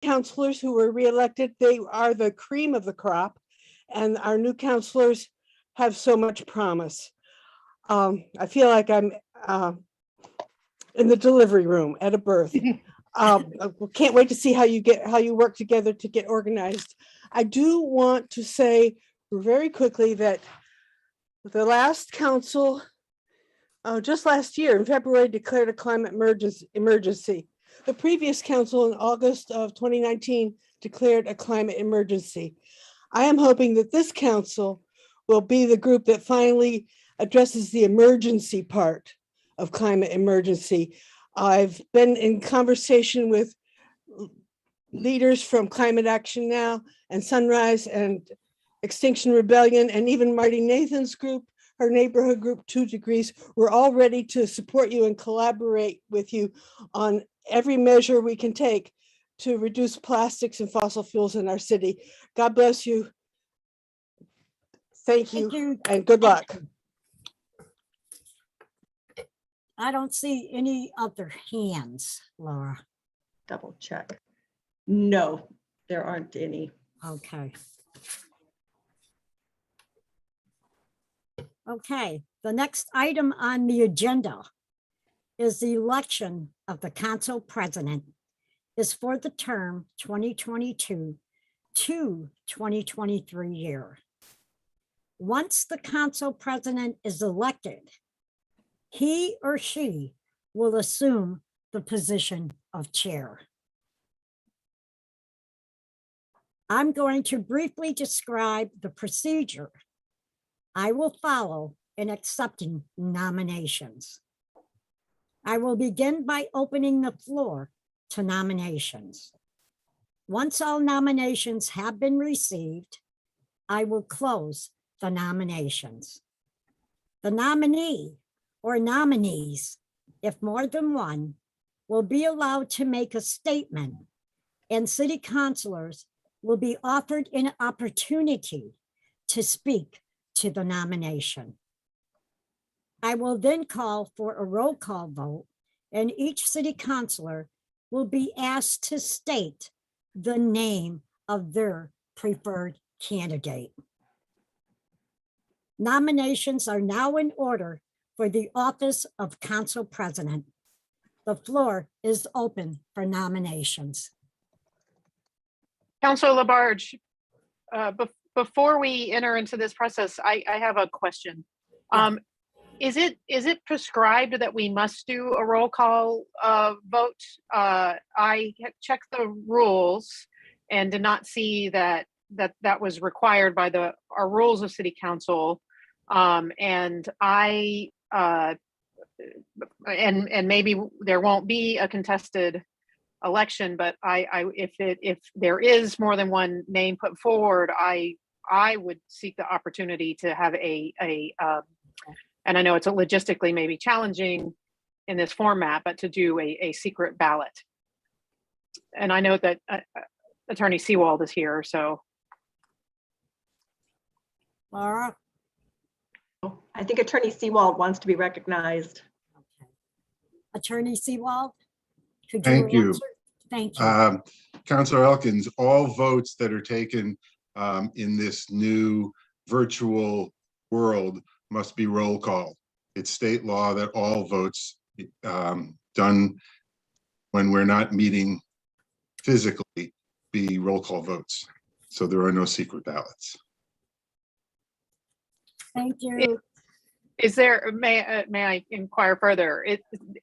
counselors who were reelected. They are the cream of the crop, and our new counselors have so much promise. I feel like I'm in the delivery room at a birth. I can't wait to see how you work together to get organized. I do want to say very quickly that the last council, just last year in February, declared a climate emergency. The previous council in August of 2019 declared a climate emergency. I am hoping that this council will be the group that finally addresses the emergency part of climate emergency. I've been in conversation with leaders from Climate Action Now and Sunrise and Extinction Rebellion, and even Marty Nathan's group, her neighborhood group 2 Degrees. We're all ready to support you and collaborate with you on every measure we can take to reduce plastics and fossil fuels in our city. God bless you. Thank you and good luck. I don't see any other hands, Laura. Double check. No, there aren't any. Okay. Okay, the next item on the agenda is the election of the council president is for the term 2022 to 2023 year. Once the council president is elected, he or she will assume the position of chair. I'm going to briefly describe the procedure I will follow in accepting nominations. I will begin by opening the floor to nominations. Once all nominations have been received, I will close the nominations. The nominee or nominees, if more than one, will be allowed to make a statement, and city councilors will be offered an opportunity to speak to the nomination. I will then call for a roll call vote, and each city councilor will be asked to state the name of their preferred candidate. Nominations are now in order for the office of council president. The floor is open for nominations. Councilor Labarge, before we enter into this process, I have a question. Yeah. Is it prescribed that we must do a roll call vote? I checked the rules and did not see that was required by our rules of City Council, and maybe there won't be a contested election, but if there is more than one name put forward, I would seek the opportunity to have and I know it's logistically maybe challenging in this format, but to do a secret ballot. And I know that Attorney Seawald is here, so. Laura? I think Attorney Seawald wants to be recognized. Okay. Attorney Seawald? Could Thank you. answer? Thank you. Councilor Elkins, all votes that are taken in this new virtual world must be roll call. It's state law that all votes done when we're not meeting physically be roll call votes. So there are no secret ballots. Thank you. Is there, may I inquire further?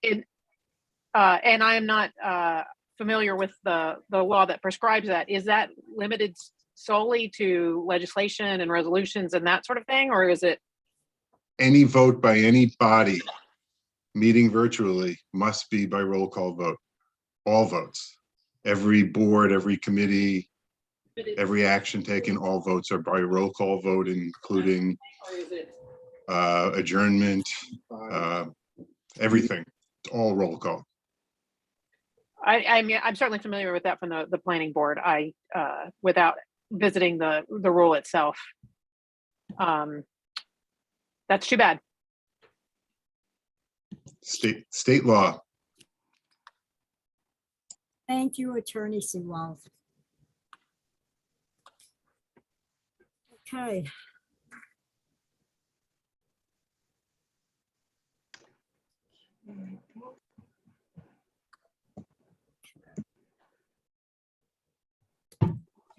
And I am not familiar with the law that prescribes that. Is that limited solely to legislation and resolutions and that sort of thing, or is it? Any vote by any body meeting virtually must be by roll call vote. All votes. Every board, every committee, every action taken, all votes are by roll call vote, including adjournment, everything. It's all roll call. I mean, I'm certainly familiar with that from the planning board. Without visiting the rule itself. That's too bad. State law. Thank you, Attorney Seawald. Okay.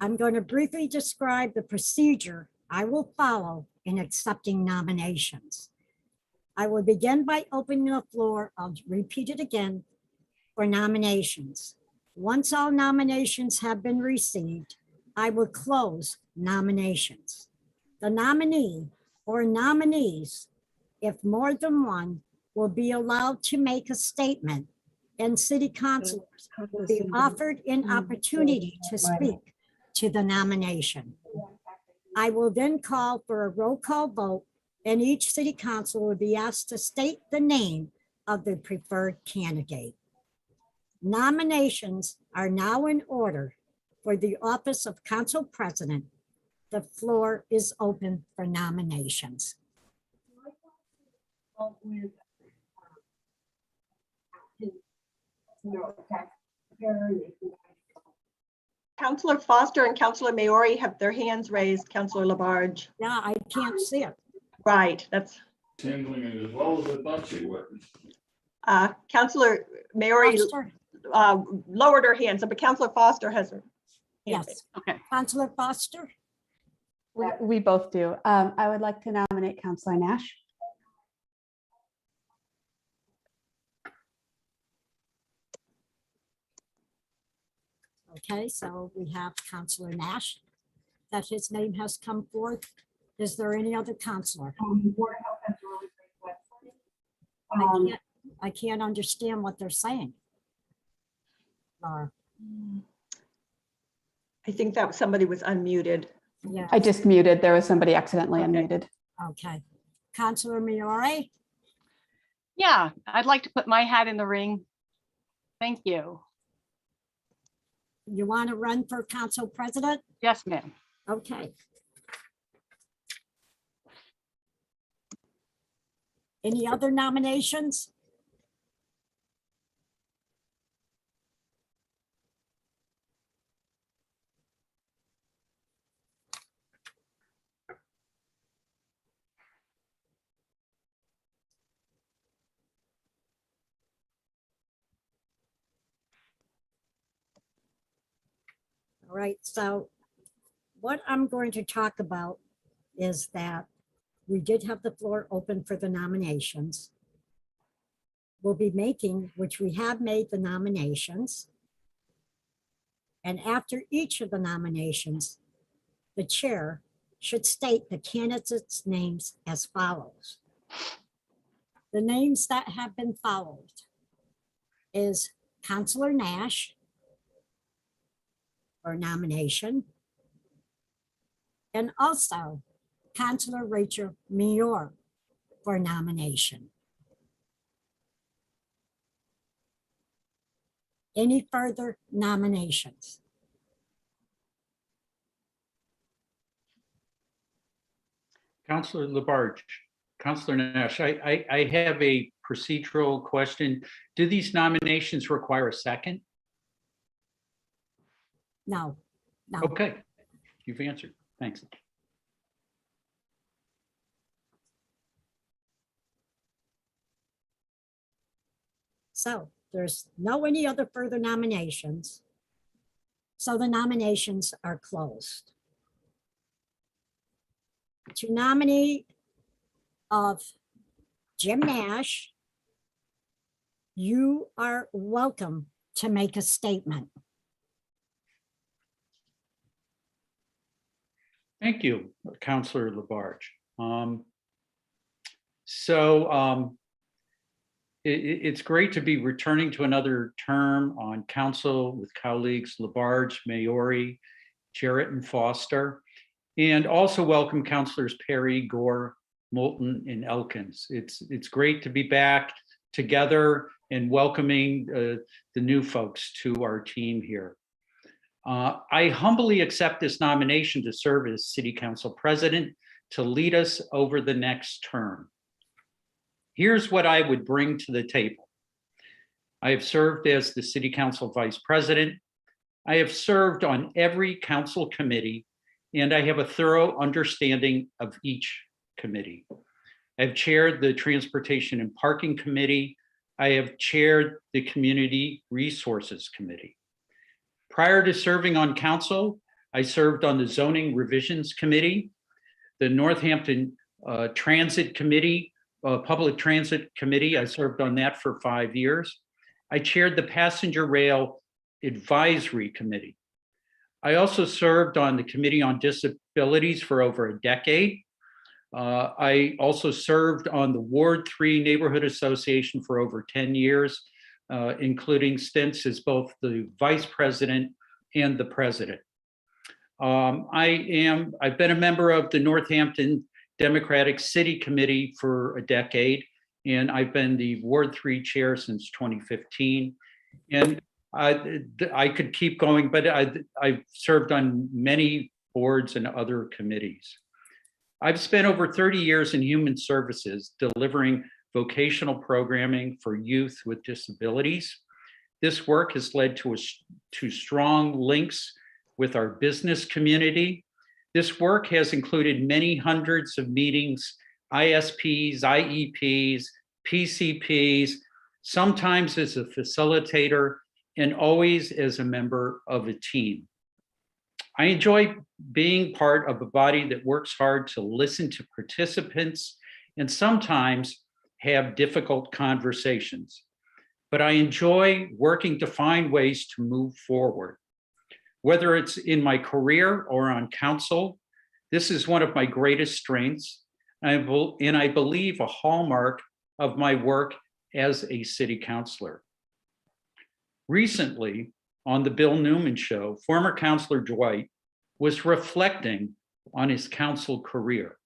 I'm going to briefly describe the procedure I will follow in accepting nominations. I will begin by opening the floor. I'll repeat it again for nominations. Once all nominations have been received, I will close nominations. The nominee or nominees, if more than one, will be allowed to make a statement, and city councilors will be offered an opportunity to speak to the nomination. I will then call for a roll call vote, and each city councilor will be asked to state the name of the preferred candidate. Nominations are now in order for the office of council president. The floor is open for nominations. Counselor Foster and Counselor Meriori have their hands raised. Counselor Labarge. Yeah, I can't see it. Right, that's Handling it as well as I thought she would. Counselor Meriori Foster? lowered her hands, but Counselor Foster has her. hand raised. Yes. Okay. Councilor Foster? We both do. I would like to nominate Counselor Nash. Okay, so we have Counselor Nash, that his name has come forth. Is there any other counselor? I can't understand what they're saying. Laura, I think that somebody was unmuted. yeah, I just muted. There was somebody accidentally Okay. unmuted. okay. Counselor Meriori? Yeah, I'd like to put my hat in the ring. Thank you. You want to run for council president? Yes, ma'am. Okay. Any other nominations? All right, so what I'm going to talk about is that we did have the floor open for the nominations. We'll be making, which we have made the nominations. And after each of the nominations, the chair should state the candidates' names as follows. The names that have been followed is Counselor Nash for nomination, and also Counselor Rachel Meriori for nomination. Any further nominations? Counselor Labarge, Counselor Nash, I have a procedural question. Do these nominations require a second? No, no. Okay, you've answered. Thanks. So there's no any other further nominations. So the nominations are closed. To nominee of Jim Nash, you are welcome to make a statement. Thank you, Counselor Labarge. It's great to be returning to another term on council with colleagues Labarge, Meriori, Jarrett, and Foster, and also welcome Councilors Perry, Gore, Moulton, and Elkins. It's great to be back together and welcoming the new folks to our team here. I humbly accept this nomination to serve as City Council President to lead us over the next term. Here's what I would bring to the table. I have served as the City Council Vice President. I have served on every council committee, and I have a thorough understanding of each committee. I've chaired the Transportation and Parking Committee. I have chaired the Community Resources Committee. Prior to serving on council, I served on the Zoning Revisions Committee, the Northampton Transit Committee, Public Transit Committee. I served on that for 5 years. I chaired the Passenger Rail Advisory Committee. I also served on the Committee on Disabilities for over a decade. I also served on the Ward 3 Neighborhood Association for over 10 years, including stints as both the vice president and the president. I've been a member of the Northampton Democratic City Committee for a decade, and I've been the Ward 3 chair since 2015. And I could keep going, but I've served on many boards and other committees. I've spent over 30 years in human services delivering vocational programming for youth with disabilities. This work has led to strong links with our business community. This work has included many hundreds of meetings, ISPs, IEPs, PCPs, sometimes as a facilitator, and always as a member of a team. I enjoy being part of a body that works hard to listen to participants and sometimes have difficult conversations. But I enjoy working to find ways to move forward. Whether it's in my career or on council, this is one of my greatest strengths, and I believe a hallmark of my work as a city councilor. Recently, on the Bill Newman Show, former Councilor Dwight was reflecting on his council career.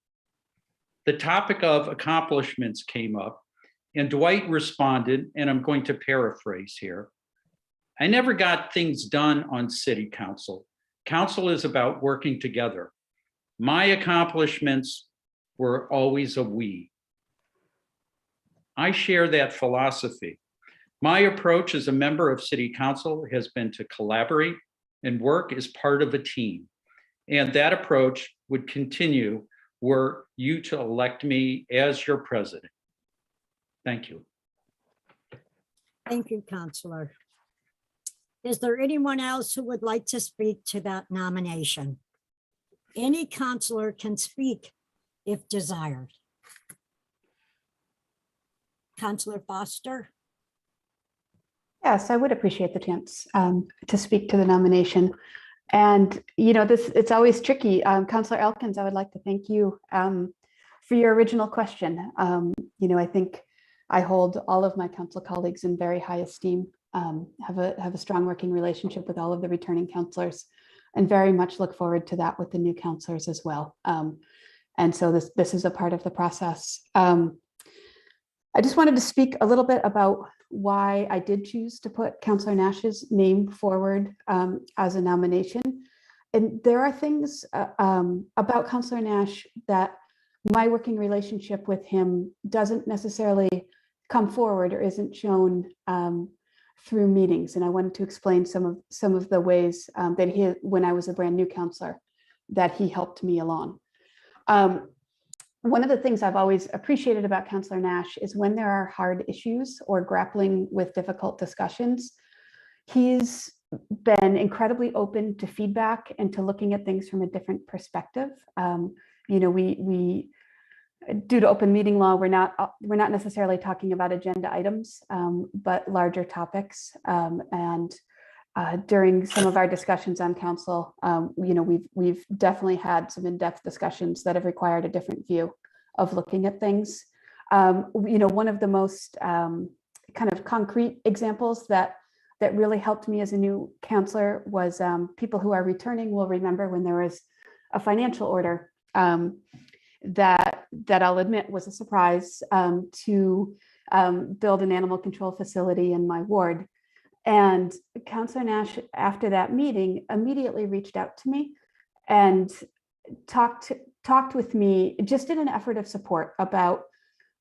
The topic of accomplishments came up, and Dwight responded, and I'm going to paraphrase here. I never got things done on city council. Council is about working together. My accomplishments were always a we. I share that philosophy. My approach as a member of City Council has been to collaborate and work as part of a team. And that approach would continue were you to elect me as your president. Thank you. Thank you, Counselor. Is there anyone else who would like to speak to that nomination? Any counselor can speak if desired. Counselor Foster? Yes, I would appreciate the chance to speak to the nomination. And, it's always tricky. Counselor Elkins, I would like to thank you for your original question. I think I hold all of my council colleagues in very high esteem, have a strong working relationship with all of the returning counselors, and very much look forward to that with the new counselors as well. And so this is a part of the process. I just wanted to speak a little bit about why I did choose to put Councillor Nash's name forward as a nomination. And there are things about Councillor Nash that my working relationship with him doesn't necessarily come forward or isn't shown through meetings. And I wanted to explain some of the ways that when I was a brand new counselor, that he helped me along. One of the things I've always appreciated about Councillor Nash is when there are hard issues or grappling with difficult discussions, he's been incredibly open to feedback and to looking at things from a different perspective. We due to open meeting law, we're not necessarily talking about agenda items, but larger topics. During some of our discussions on council, we've definitely had some in-depth discussions that have required a different view of looking at things. One of the most kind of concrete examples that really helped me as a new counselor was people who are returning will remember when there was a financial order that I'll admit was a surprise to build an animal control facility in my ward. And Councillor Nash, after that meeting, immediately reached out to me and talked with me just in an effort of support about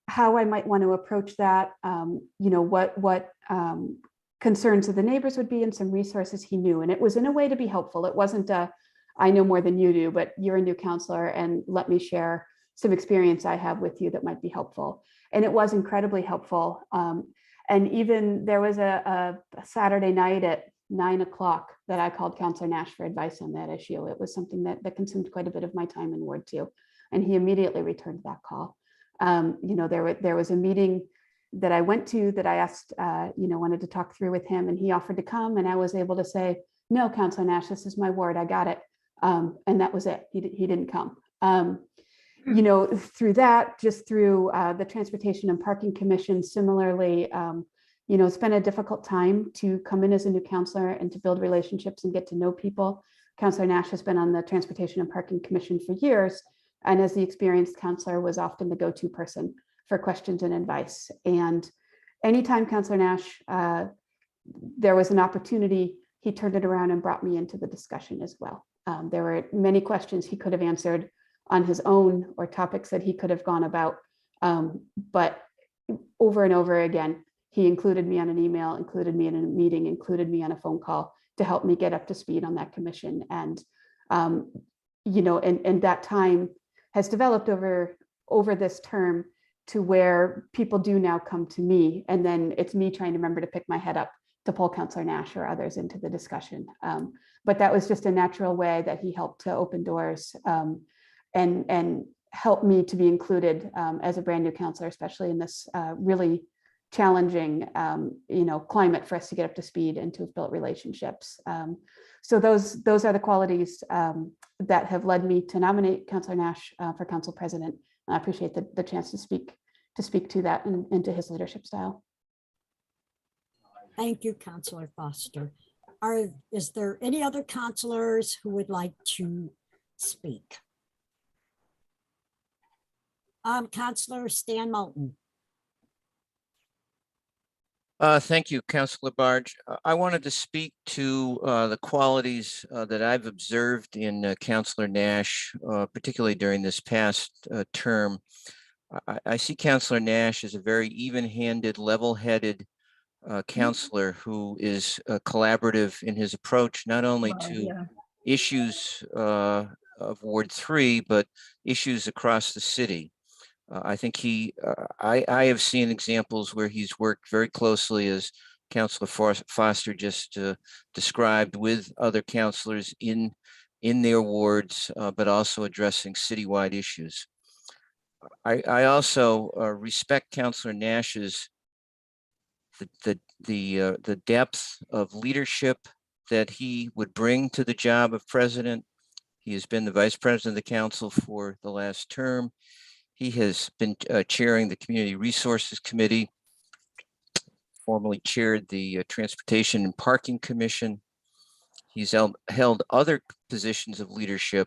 how I might want to approach that, what concerns of the neighbors would be, and some resources he knew. And it was in a way to be helpful. It wasn't I know more than you do, but you're a new counselor and let me share some experience I have with you that might be helpful. And it was incredibly helpful. And even there was a Saturday night at 9 o'clock that I called Counselor Nash for advice on that issue. It was something that consumed quite a bit of my time in Ward 2. And he immediately returned that call. There was a meeting that I went to that I asked, wanted to talk through with him, and he offered to come, and I was able to say, no, Counselor Nash, this is my ward, I got it. And that was it. He didn't come. Through that, just through the Transportation and Parking Commission, similarly, it's been a difficult time to come in as a new counselor and to build relationships and get to know people. Counselor Nash has been on the Transportation and Parking Commission for years, and as the experienced counselor was often the go-to person for questions and advice. And anytime Counselor Nash, there was an opportunity, he turned it around and brought me into the discussion as well. There were many questions he could have answered on his own or topics that he could have gone about. But over and over again, he included me on an email, included me in a meeting, included me on a phone call to help me get up to speed on that commission. And, and that time has developed over this term to where people do now come to me. And then it's me trying to remember to pick my head up to pull Counselor Nash or others into the discussion. But that was just a natural way that he helped to open doors and help me to be included as a brand new counselor, especially in this really challenging, climate for us to get up to speed and to have built relationships. So those are the qualities that have led me to nominate Counselor Nash for council president. I appreciate the chance to speak to that and to his leadership style. Thank you, Counselor Foster. Is there any other counselors who would like to speak? Counselor Stan Moulton. Thank you, Councilor Labarge. I wanted to speak to the qualities that I've observed in Councilor Nash, particularly during this past term. I see Councilor Nash as a very even-handed, level-headed counselor who is collaborative in his approach, not only to issues of Ward 3, but issues across the city. I think I have seen examples where he's worked very closely, as Councilor Foster just described, with other counselors in their wards, but also addressing citywide issues. I also respect Councilor Nash's the depth of leadership that he would bring to the job of president. He has been the vice president of the council for the last term. He has been chairing the Community Resources Committee, formerly chaired the Transportation and Parking Commission. He's held other positions of leadership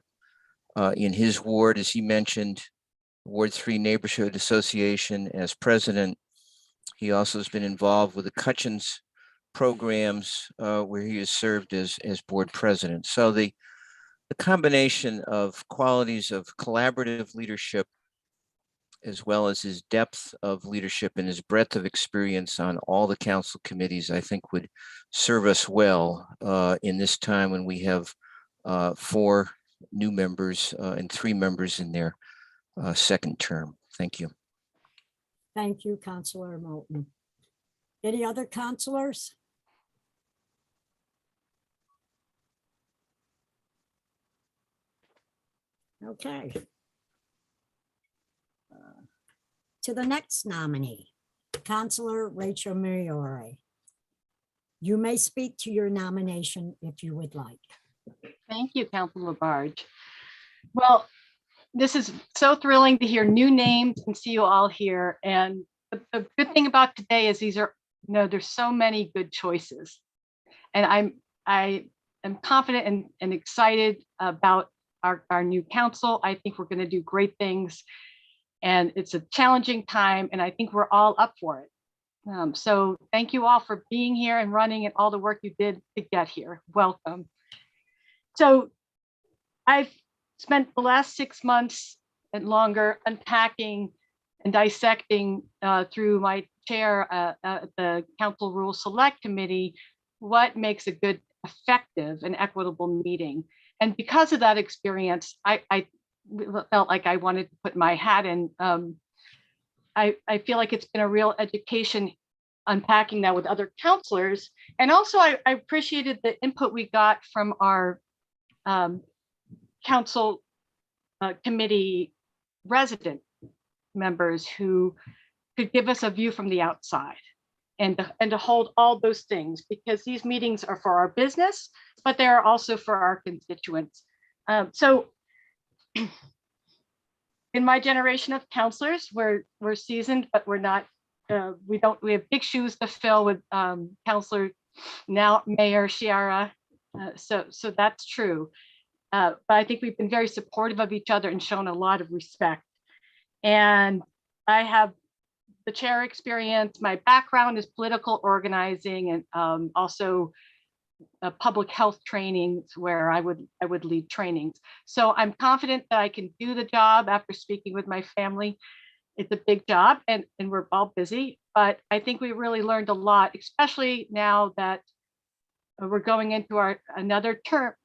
in his ward, as he mentioned, Ward 3 Neighborhood Association as president. He also has been involved with the Cutchins programs where he has served as board president. So the combination of qualities of collaborative leadership, as well as his depth of leadership and his breadth of experience on all the council committees, I think would serve us well in this time when we have 4 new members and 3 members in their second term. Thank you. Thank you, Councilor Moulton. Any other counselors? Okay. To the next nominee, Councilor Rachel Meriori. You may speak to your nomination if you would like. Thank you, Councilor Labarge. Well, this is so thrilling to hear new names and see you all here. And the good thing about today is these are, there's so many good choices. And I am confident and excited about our new council. I think we're going to do great things. And it's a challenging time, and I think we're all up for it. So thank you all for being here and running and all the work you did to get here. Welcome. So I've spent the last 6 months and longer unpacking and dissecting through my chair at the Council Rules Select Committee, what makes a good, effective, and equitable meeting. And because of that experience, I felt like I wanted to put my hat in. I feel like it's been a real education unpacking that with other counselors. And also I appreciated the input we got from our council committee resident members who could give us a view from the outside and to hold all those things, because these meetings are for our business, but they're also for our constituents. So in my generation of counselors, we're seasoned, but we're not, we have big shoes to fill with Counselor, now Mayor Chiara. So that's true. But I think we've been very supportive of each other and shown a lot of respect. And I have the chair experience. My background is political organizing and also public health trainings where I would lead trainings. So I'm confident that I can do the job after speaking with my family. It's a big job and we're all busy, but I think we really learned a lot, especially now that we're going into another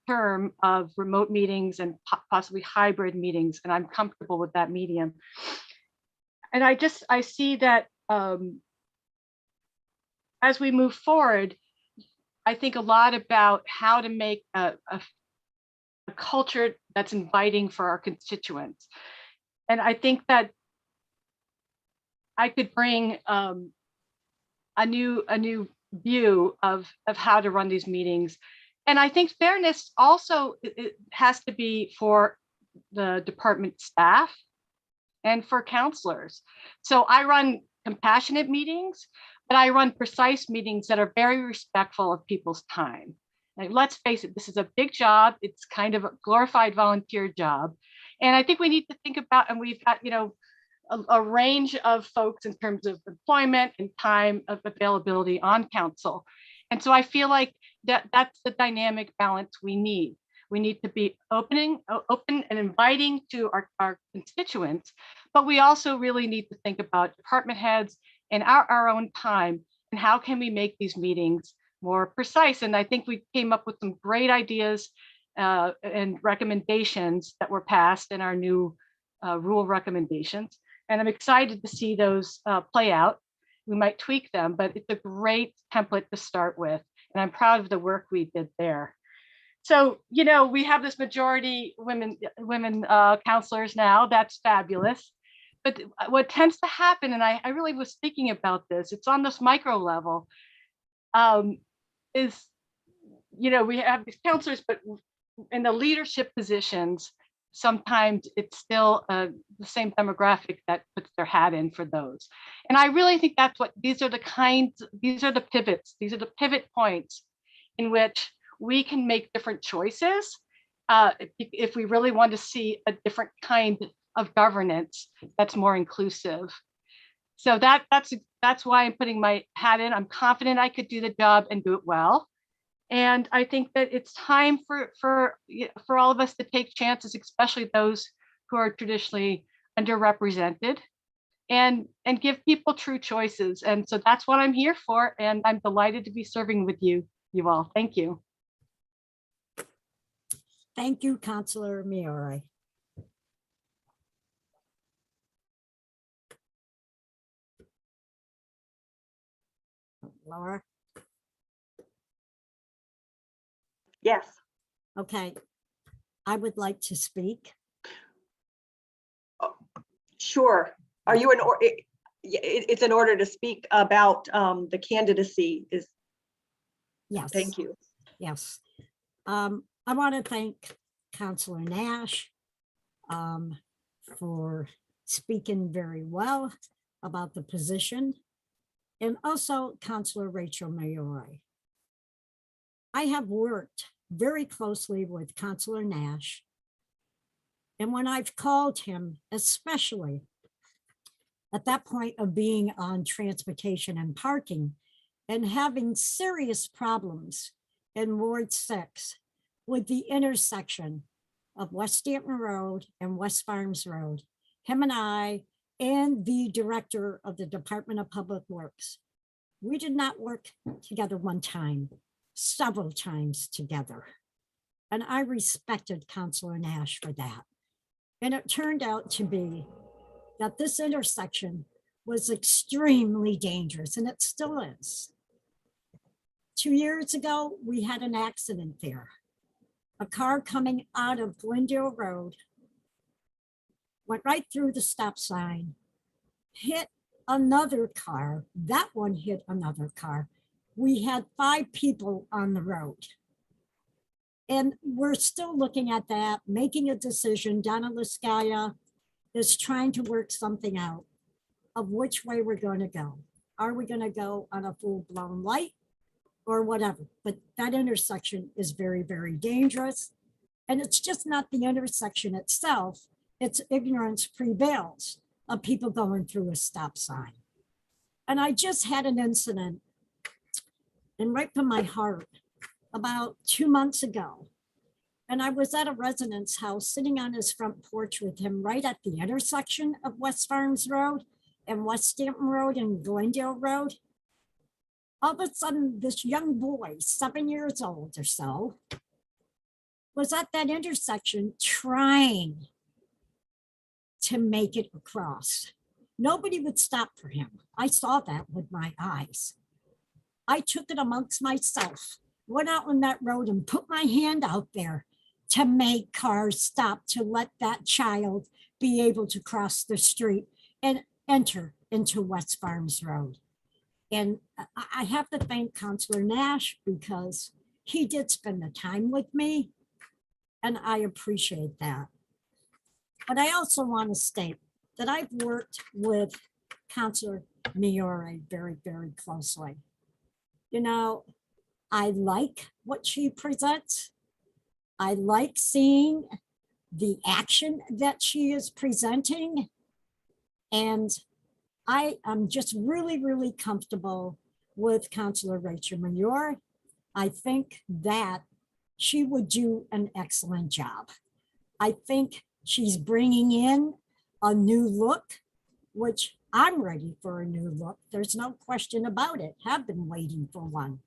term of remote meetings and possibly hybrid meetings, and I'm comfortable with that medium. And I see that as we move forward, I think a lot about how to make a culture that's inviting for our constituents. And I think that I could bring a new view of how to run these meetings. And I think fairness also it has to be for the department staff and for counselors. So I run compassionate meetings, but I run precise meetings that are very respectful of people's time. Like, let's face it, this is a big job. It's kind of a glorified volunteer job. And I think we need to think about, and we've got, a range of folks in terms of employment and time of availability on council. And so I feel like that's the dynamic balance we need. We need to be open and inviting to our constituents, but we also really need to think about department heads and our own time and how can we make these meetings more precise. And I think we came up with some great ideas and recommendations that were passed in our new rule recommendations. And I'm excited to see those play out. We might tweak them, but it's a great template to start with. And I'm proud of the work we did there. So, we have this majority women counselors now. That's fabulous. But what tends to happen, and I really was thinking about this, it's on this micro level, is, we have these counselors, but in the leadership positions, sometimes it's still the same demographic that puts their hat in for those. And I really think that's what, these are the pivots, these are the pivot points in which we can make different choices if we really want to see a different kind of governance that's more inclusive. So that's why I'm putting my hat in. I'm confident I could do the job and do it well. And I think that it's time for all of us to take chances, especially those who are traditionally underrepresented, and give people true choices. And so that's what I'm here for. And I'm delighted to be serving with you all. Thank you. Thank you, Councilor Meriori. Laura? Yes. Okay. I would like to speak. Sure. Are you it's in order to speak about the candidacy is. Yes. Thank you. Yes. I want to thank Councilor Nash for speaking very well about the position, and also Councilor Rachel Meriori. I have worked very closely with Councilor Nash, and when I've called him, especially at that point of being on transportation and parking and having serious problems in Ward 6 with the intersection of West Stanton Road and West Farms Road, him and I and the director of the Department of Public Works. We did not work together one time, several times together. And I respected Councilor Nash for that. And it turned out to be that this intersection was extremely dangerous, and it still is. 2 years ago, we had an accident there. A car coming out of Glendale Road went right through the stop sign, hit another car. That one hit another car. We had 5 people on the road. And we're still looking at that, making a decision. Donna Liskaya is trying to work something out of which way we're going to go. Are we going to go on a full-blown light or whatever? But that intersection is very, very dangerous. And it's just not the intersection itself. It's ignorance prevails of people going through a stop sign. And I just had an incident, and right from my heart, about 2 months ago. And I was at a resident's house sitting on his front porch with him right at the intersection of West Farms Road and West Stanton Road and Glendale Road. All of a sudden, this young boy, 7 years old or so, was at that intersection trying to make it across. Nobody would stop for him. I saw that with my eyes. I took it amongst myself, went out on that road and put my hand out there to make cars stop, to let that child be able to cross the street and enter into West Farms Road. And I have to thank Councilor Nash because he did spend the time with me, and I appreciate that. But I also want to state that I've worked with Councilor Meriori very, very closely. You know, I like what she presents. I like seeing the action that she is presenting. And I am just really, really comfortable with Councilor Rachel Meriori. I think that she would do an excellent job. I think she's bringing in a new look, which I'm ready for a new look. There's no question about it. Have been waiting for one.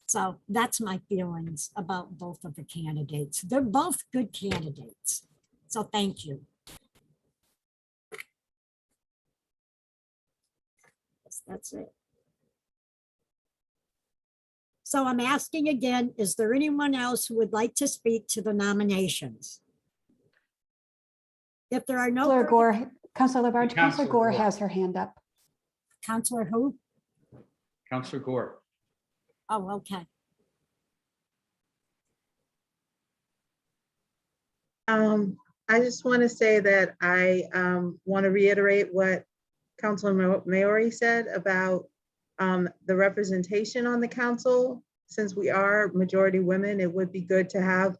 So that's my feelings about both of the candidates. They're both good candidates. So thank you. That's it. So I'm asking again, is there anyone else who would like to speak to the nominations? If there are no. Councilor Gore, Councilor Labarge, Councilor Councilor Gore Gore. has her hand up. Councilor who? Councilor Gore. Oh, okay. I just want to say that I want to reiterate what Councilor Meriori said about the representation on the council. Since we are majority women, it would be good to have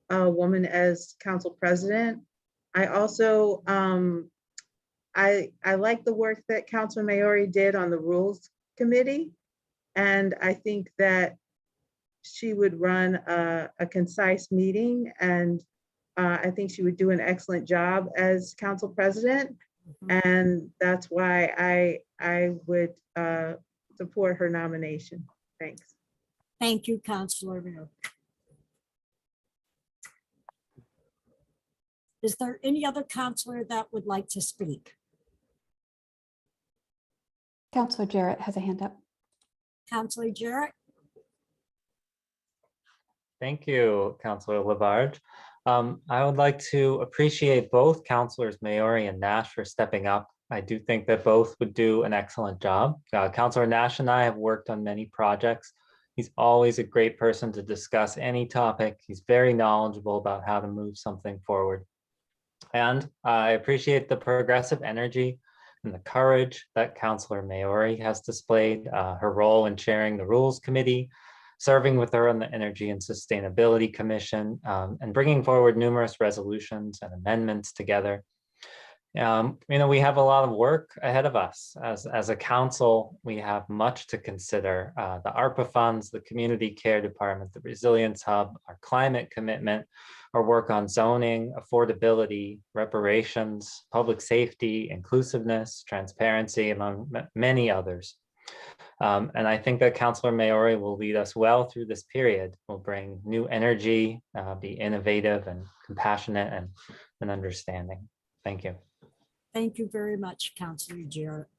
a woman as council president. I also, I like the work that Councilor Meriori did on the Rules Committee. And I think that she would run a concise meeting, and I think she would do an excellent job as council president. And that's why I would support her nomination. Thanks. Thank you, Councilor Meriori. Is there any other councilor that would like to speak? Councilor Jarrett has a hand up. Councilor Jarrett? Thank you, Councilor Labarge. I would like to appreciate both Councilors Meriori and Nash for stepping up. I do think that both would do an excellent job. Councilor Nash and I have worked on many projects. He's always a great person to discuss any topic. He's very knowledgeable about how to move something forward. And I appreciate the progressive energy and the courage that Councilor Meriori has displayed, her role in chairing the Rules Committee, serving with her on the Energy and Sustainability Commission, and bringing forward numerous resolutions and amendments together. We have a lot of work ahead of us. As a council, we have much to consider. The ARPA funds, the Community Care Department, the Resilience Hub, our climate commitment, our work on zoning, affordability, reparations, public safety, inclusiveness, transparency, among many others. And I think that Councilor Meriori will lead us well through this period, will bring new energy, be innovative and compassionate and understanding. Thank you. Thank you very much, Councilor Jarrett.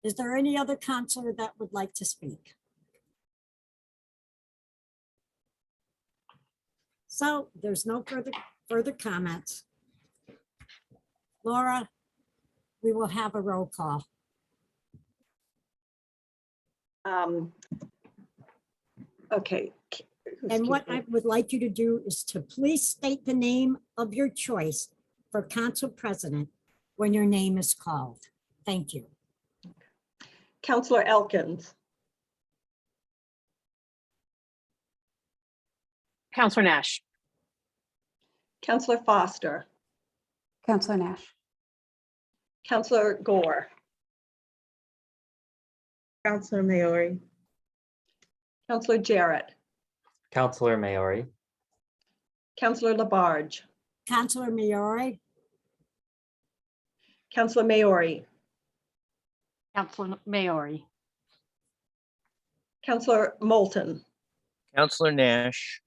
Is there any other councilor that would like to speak? So there's no further comments. Laura, we will have a roll call. Okay. And what I would like you to do is to please state the name of your choice for council president when your name is called. Thank you. Councilor Elkins. Counselor Nash. Councilor Foster. Councilor Nash. Councilor Gore. Councilor Meriori. Councilor Jarrett. Councilor Meriori. Councilor Labarge. Councilor Meriori. Councilor Meriori. Councilor Meriori. Councilor Moulton. Counselor Nash.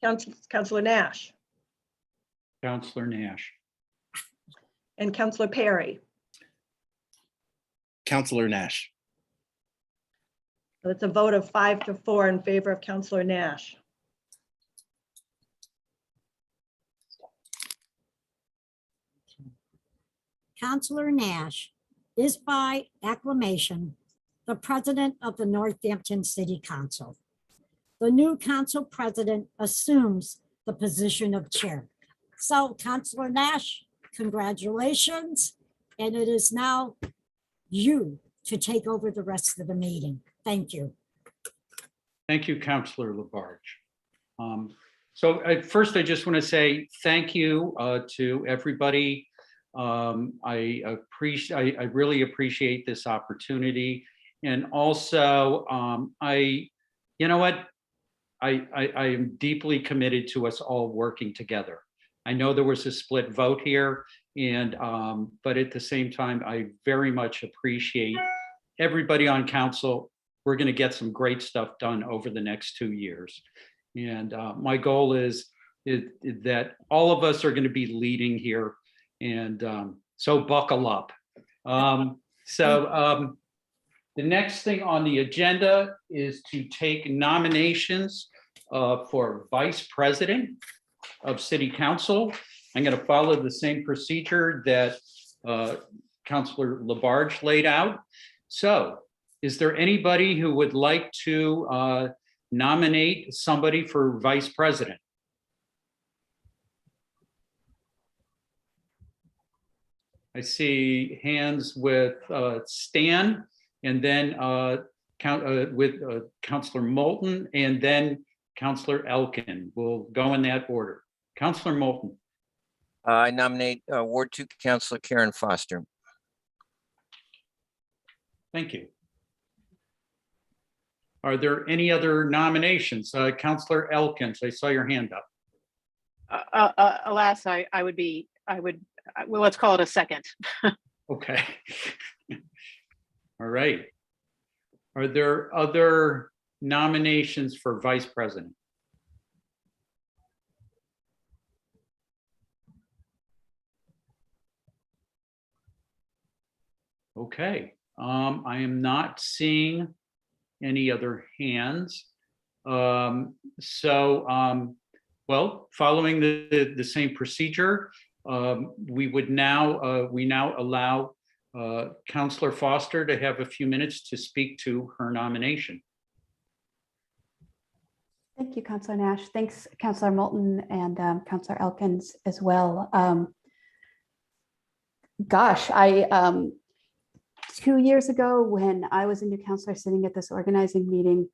Councilor Nash. Counselor Nash. And Councilor Perry. Counselor Nash. So it's a vote of 5-4 in favor of Councilor Nash. Councilor Nash is by acclamation the president of the Northampton City Council. The new council president assumes the position of chair. So Councilor Nash, congratulations. And it is now you to take over the rest of the meeting. Thank you. Thank you, Councilor Labarge. First, I just want to say thank you to everybody. I really appreciate this opportunity. And also, you know what? I am deeply committed to us all working together. I know there was a split vote here, but at the same time, I very much appreciate everybody on council. We're going to get some great stuff done over the next 2 years. And my goal is that all of us are going to be leading here. And so buckle up. The next thing on the agenda is to take nominations for vice president of city council. I'm going to follow the same procedure that Councilor Labarge laid out. So is there anybody who would like to nominate somebody for vice president? I see hands with Stan, and then with Councilor Moulton, and then Councilor Elkin. We'll go in that order. Councilor Moulton. I nominate Ward 2 Councilor Karen Foster. Thank you. Are there any other nominations? Councilor Elkins, I saw your hand up. Alas, well, let's call it a second. Okay. All right. Are there other nominations for vice president? Okay. I am not seeing any other hands. Well, following the same procedure, we now allow Councilor Foster to have a few minutes to speak to her nomination. Thank you, Councilor Nash. Thanks, Councilor Moulton and Councilor Elkins as well. Gosh, 2 years ago when I was a new councilor sitting at this organizing meeting,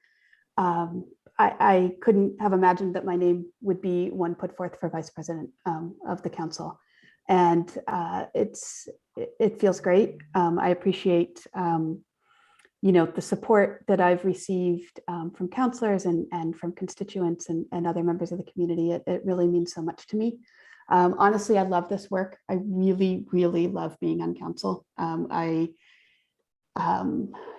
I couldn't have imagined that my name would be one put forth for vice president of the council. And it feels great. I appreciate the support that I've received from counselors and from constituents and other members of the community. It really means so much to me. Honestly, I love this work. I really, really love being on council. I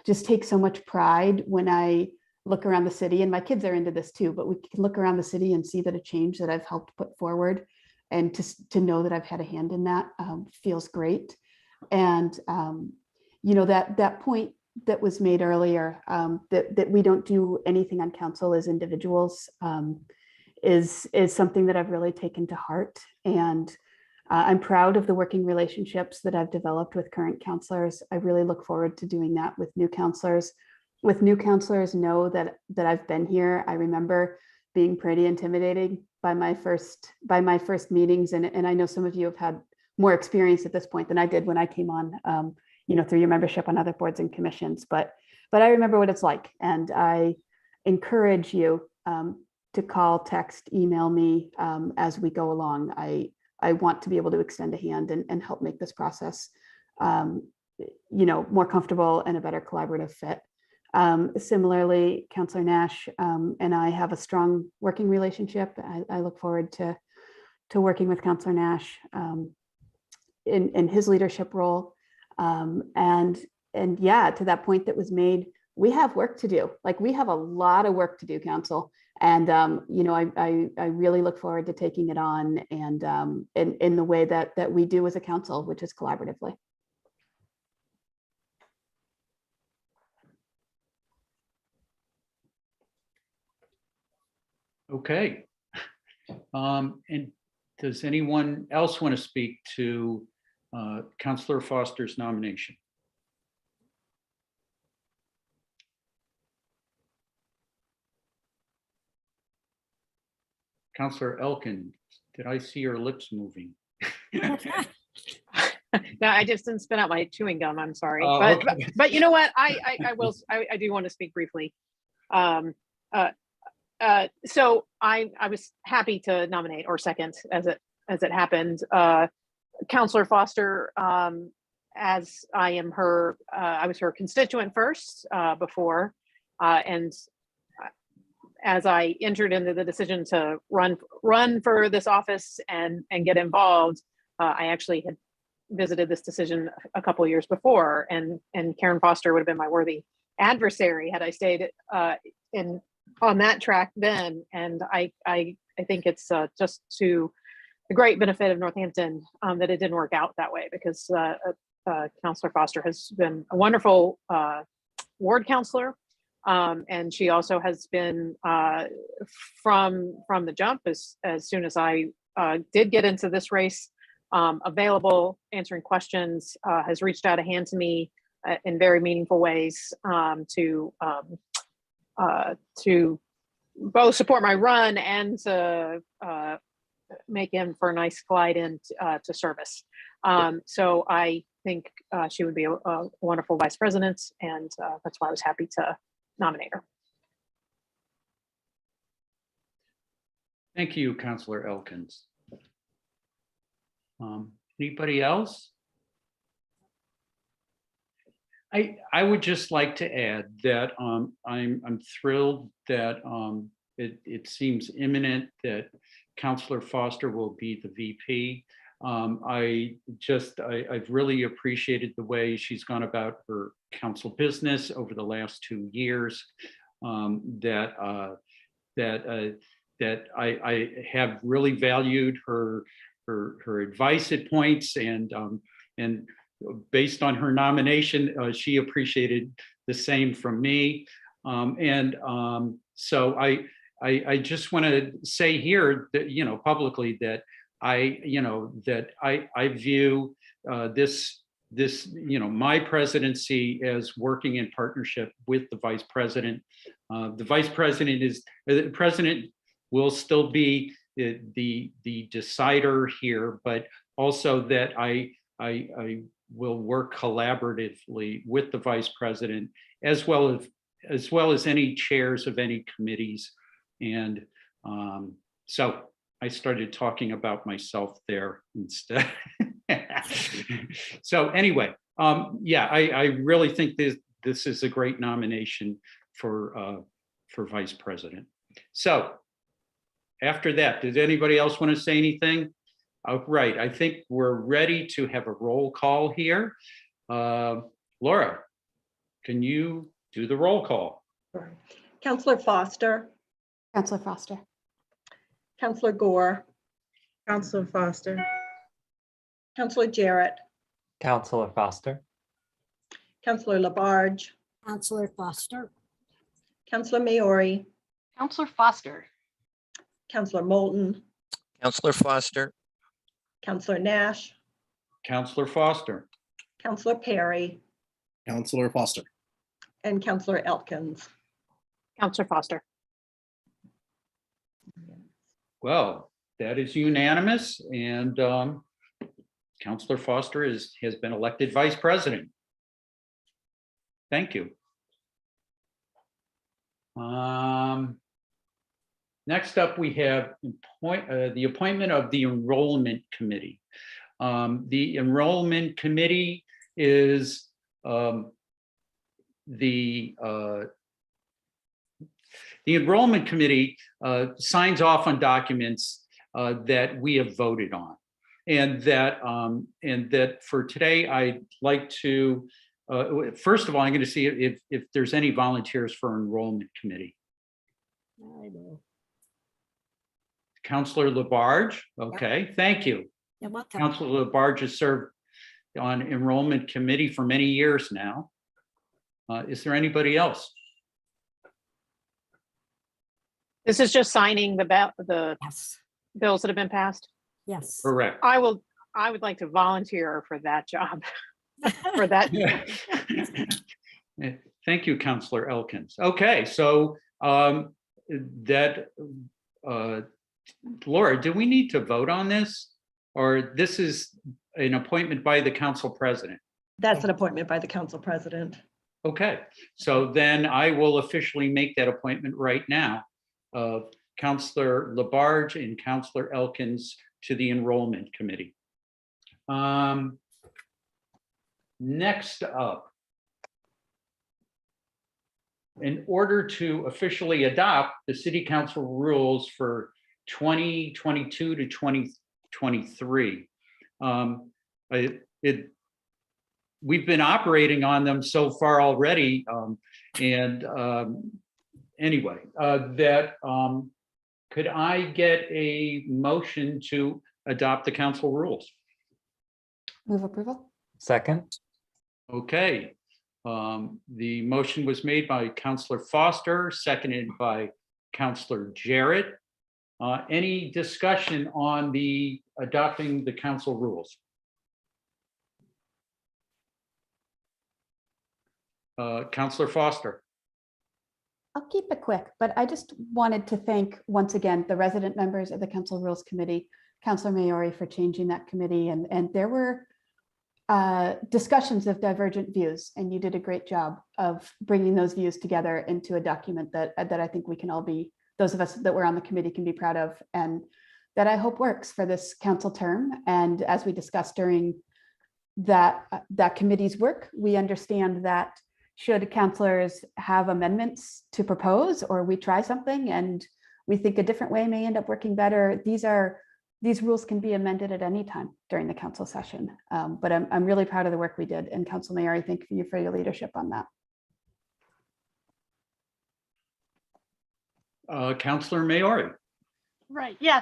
just take so much pride when I look around the city, and my kids are into this too, but we can look around the city and see that a change that I've helped put forward, and to know that I've had a hand in that feels great. And that point that was made earlier, that we don't do anything on council as individuals, is something that I've really taken to heart. And I'm proud of the working relationships that I've developed with current counselors. I really look forward to doing that with new counselors. With new counselors, know that I've been here. I remember being pretty intimidating by my first meetings, and I know some of you have had more experience at this point than I did when I came on, through your membership on other boards and commissions. But I remember what it's like, and I encourage you to call, text, email me as we go along. I want to be able to extend a hand and help make this process, more comfortable and a better collaborative fit. Similarly, Councillor Nash and I have a strong working relationship. I look forward to working with Councillor Nash in his leadership role. And yeah, to that point that was made, we have work to do. Like, we have a lot of work to do, Council. And I really look forward to taking it on, and in the way that we do as a council, which is collaboratively. Okay. And does anyone else want to speak to Councillor Foster's nomination? Councillor Elkin, did I see your lips moving? No, I just didn't spit out my chewing gum. I'm sorry. Oh, but, okay. but you know what? I do want to speak briefly. So I was happy to nominate, or second, as it happened, Councillor Foster, as I am her, I was her constituent first before, and as I entered into the decision to run for this office and get involved, I actually had visited this decision a couple of years before, and Karen Foster would have been my worthy adversary had I stayed on that track then. And I think it's just to the great benefit of Northampton that it didn't work out that way, because Councillor Foster has been a wonderful ward councillor. And she also has been from the jump, as soon as I did get into this race, available, answering questions, has reached out a hand to me in very meaningful ways to both support my run and to make him for a nice glide into service. So I think she would be a wonderful vice president, and that's why I was happy to nominate her. Thank you, Councillor Elkins. Anybody else? I would just like to add that I'm thrilled that it seems imminent that Councillor Foster will be the VP. I've really appreciated the way she's gone about her council business over the last 2 years. That I have really valued her advice at points, and based on her nomination, she appreciated the same from me. So I just want to say here that, publicly, that I view this, my presidency as working in partnership with the vice president. The president will still be the decider here, but also that I will work collaboratively with the vice president, as well as any chairs of any committees. And so I started talking about myself there instead. So anyway, yeah, I really think this is a great nomination for vice president. So after that, did anybody else want to say anything? Right, I think we're ready to have a roll call here. Laura, can you do the roll call? Counselor Foster, Counselor Foster. Counselor Gore, Counselor Foster, Counselor Jarrett, Counselor Foster, Counselor Labarge, Counselor Foster, Counselor Maori, Counselor Foster, Counselor Moulton, Counselor Foster, Counselor Nash, Counselor Foster. Counselor Perry, Counselor Foster. and Counselor Elkins. Counselor Foster. Well, that is unanimous, and Counselor Foster has been elected vice president. Thank you. Next up, we have the appointment of the Enrollment Committee. The Enrollment Committee is the Enrollment Committee signs off on documents that we have voted on, and that for today, I'd like to first of all, I'm going to see if there's any volunteers for Enrollment Committee. I know. Counselor Labarge, okay, thank you. You're welcome. Counselor Labarge has served on Enrollment Committee for many years now. Is there anybody else? This is just signing the Yes, bills that have been passed. yes. Correct. I would like to volunteer for that job. For that. Thank you, Counselor Elkins. Okay, so Laura, do we need to vote on this? Or this is an appointment by the council president? That's an appointment by the council president. Okay, so then I will officially make that appointment right now of Counselor Labarge and Counselor Elkins to the Enrollment Committee. Next up, in order to officially adopt the City Council rules for 2022 to 2023, we've been operating on them so far already, anyway, could I get a motion to adopt the council rules? Move approval. second, Okay, the motion was made by Counselor Foster, seconded by Counselor Jarrett. Any discussion on the adopting the council rules? Counselor Foster. I'll keep it quick, but I just wanted to thank once again the resident members of the Council Rules Committee, Counselor Meriori for changing that committee, and there were discussions of divergent views, and you did a great job of bringing those views together into a document that I think we can all be, those of us that were on the committee can be proud of, and that I hope works for this council term. And as we discussed during that committee's work, we understand that should councilors have amendments to propose, or we try something and we think a different way may end up working better, these rules can be amended at any time during the council session. But I'm really proud of the work we did, and Council Mayor, thank you for your leadership on that. Counselor Maori. Right, yeah,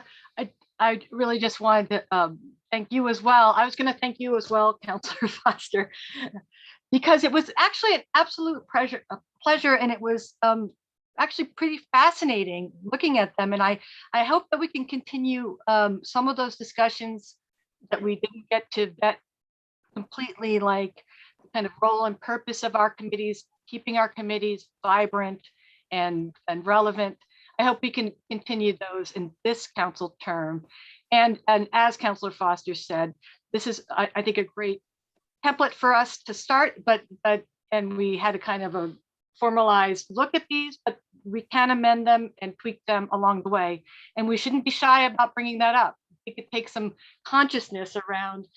I really just wanted to thank you as well. I was going to thank you as well, Counselor Foster, because it was actually an absolute pleasure, and it was actually pretty fascinating looking at them. And I hope that we can continue some of those discussions that we didn't get to vet completely, like the kind of role and purpose of our committees, keeping our committees vibrant and relevant. I hope we can continue those in this council term. And as Counselor Foster said, this is, I think, a great template for us to start, and we had a kind of a formalized look at these, we can amend them and tweak them along the way. And we shouldn't be shy about bringing that up. It could take some consciousness around,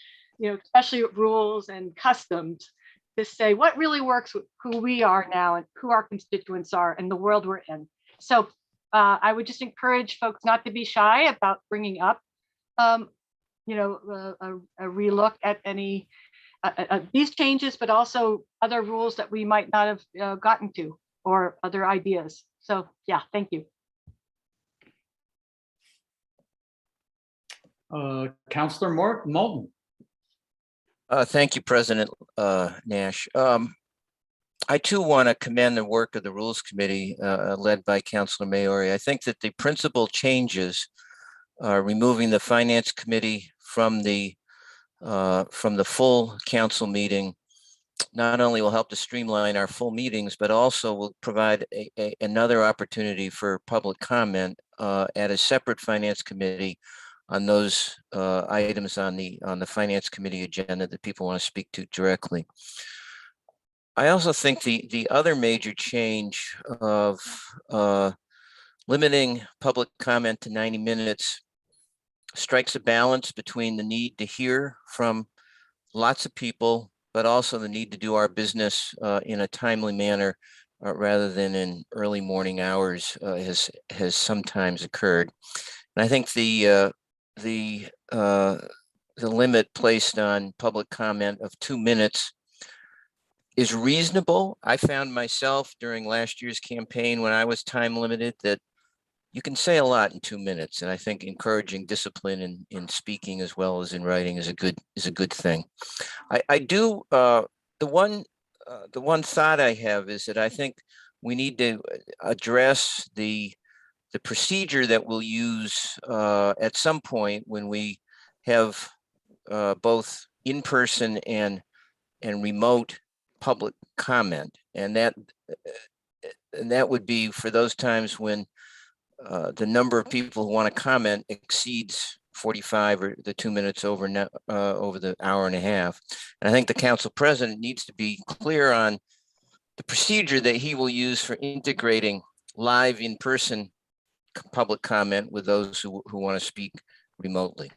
especially rules and customs, to say what really works with who we are now and who our constituents are and the world we're in. So I would just encourage folks not to be shy about bringing up, a relook at any these changes, but also other rules that we might not have gotten to, or other ideas. So yeah, thank you. Councillor Moulton. Thank you, President Nash. I too want to commend the work of the Rules Committee led by Councillor Meriori. I think that the principal changes, removing the Finance Committee from the full council meeting, not only will help to streamline our full meetings, but also will provide another opportunity for public comment at a separate Finance Committee on those items on the Finance Committee agenda that people want to speak to directly. I also think the other major change of limiting public comment to 90 minutes strikes a balance between the need to hear from lots of people, but also the need to do our business in a timely manner rather than in early morning hours has sometimes occurred. And I think the limit placed on public comment of 2 minutes is reasonable. I found myself during last year's campaign when I was time limited that you can say a lot in 2 minutes, and I think encouraging discipline in speaking as well as in writing is a good thing. I do the one thought I have is that I think we need to address the procedure that we'll use at some point when we have both in-person and remote public comment, and that would be for those times when the number of people who want to comment exceeds 45 or the 2 minutes over the hour and a half. And I think the council president needs to be clear on the procedure that he will use for integrating live in-person public comment with those who want to speak remotely.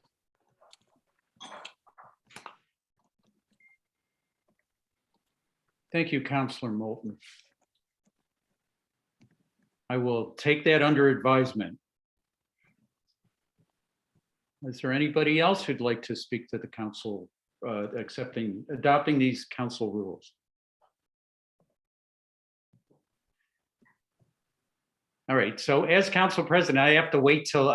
Thank you, Councillor Moulton. I will take that under advisement. Is there anybody else who'd like to speak to the council adopting these council rules? All right, so as council president, I have to wait till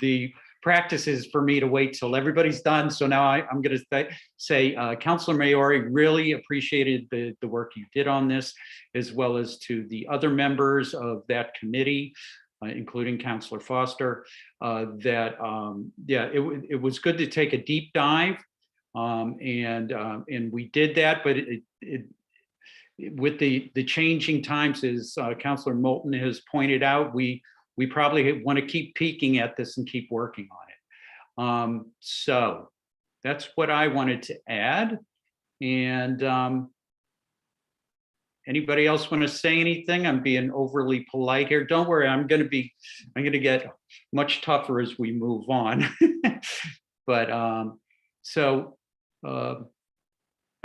the practice is for me to wait till everybody's done. So now I'm going to say, Councillor Meriori, really appreciated the work you did on this, as well as to the other members of that committee, including Councillor Foster, it was good to take a deep dive. And we did that, but with the changing times, as Councillor Moulton has pointed out, we probably want to keep peeking at this and keep working on it. So that's what I wanted to add. And anybody else want to say anything? I'm being overly polite here. Don't worry, I'm going to get much tougher as we move on. But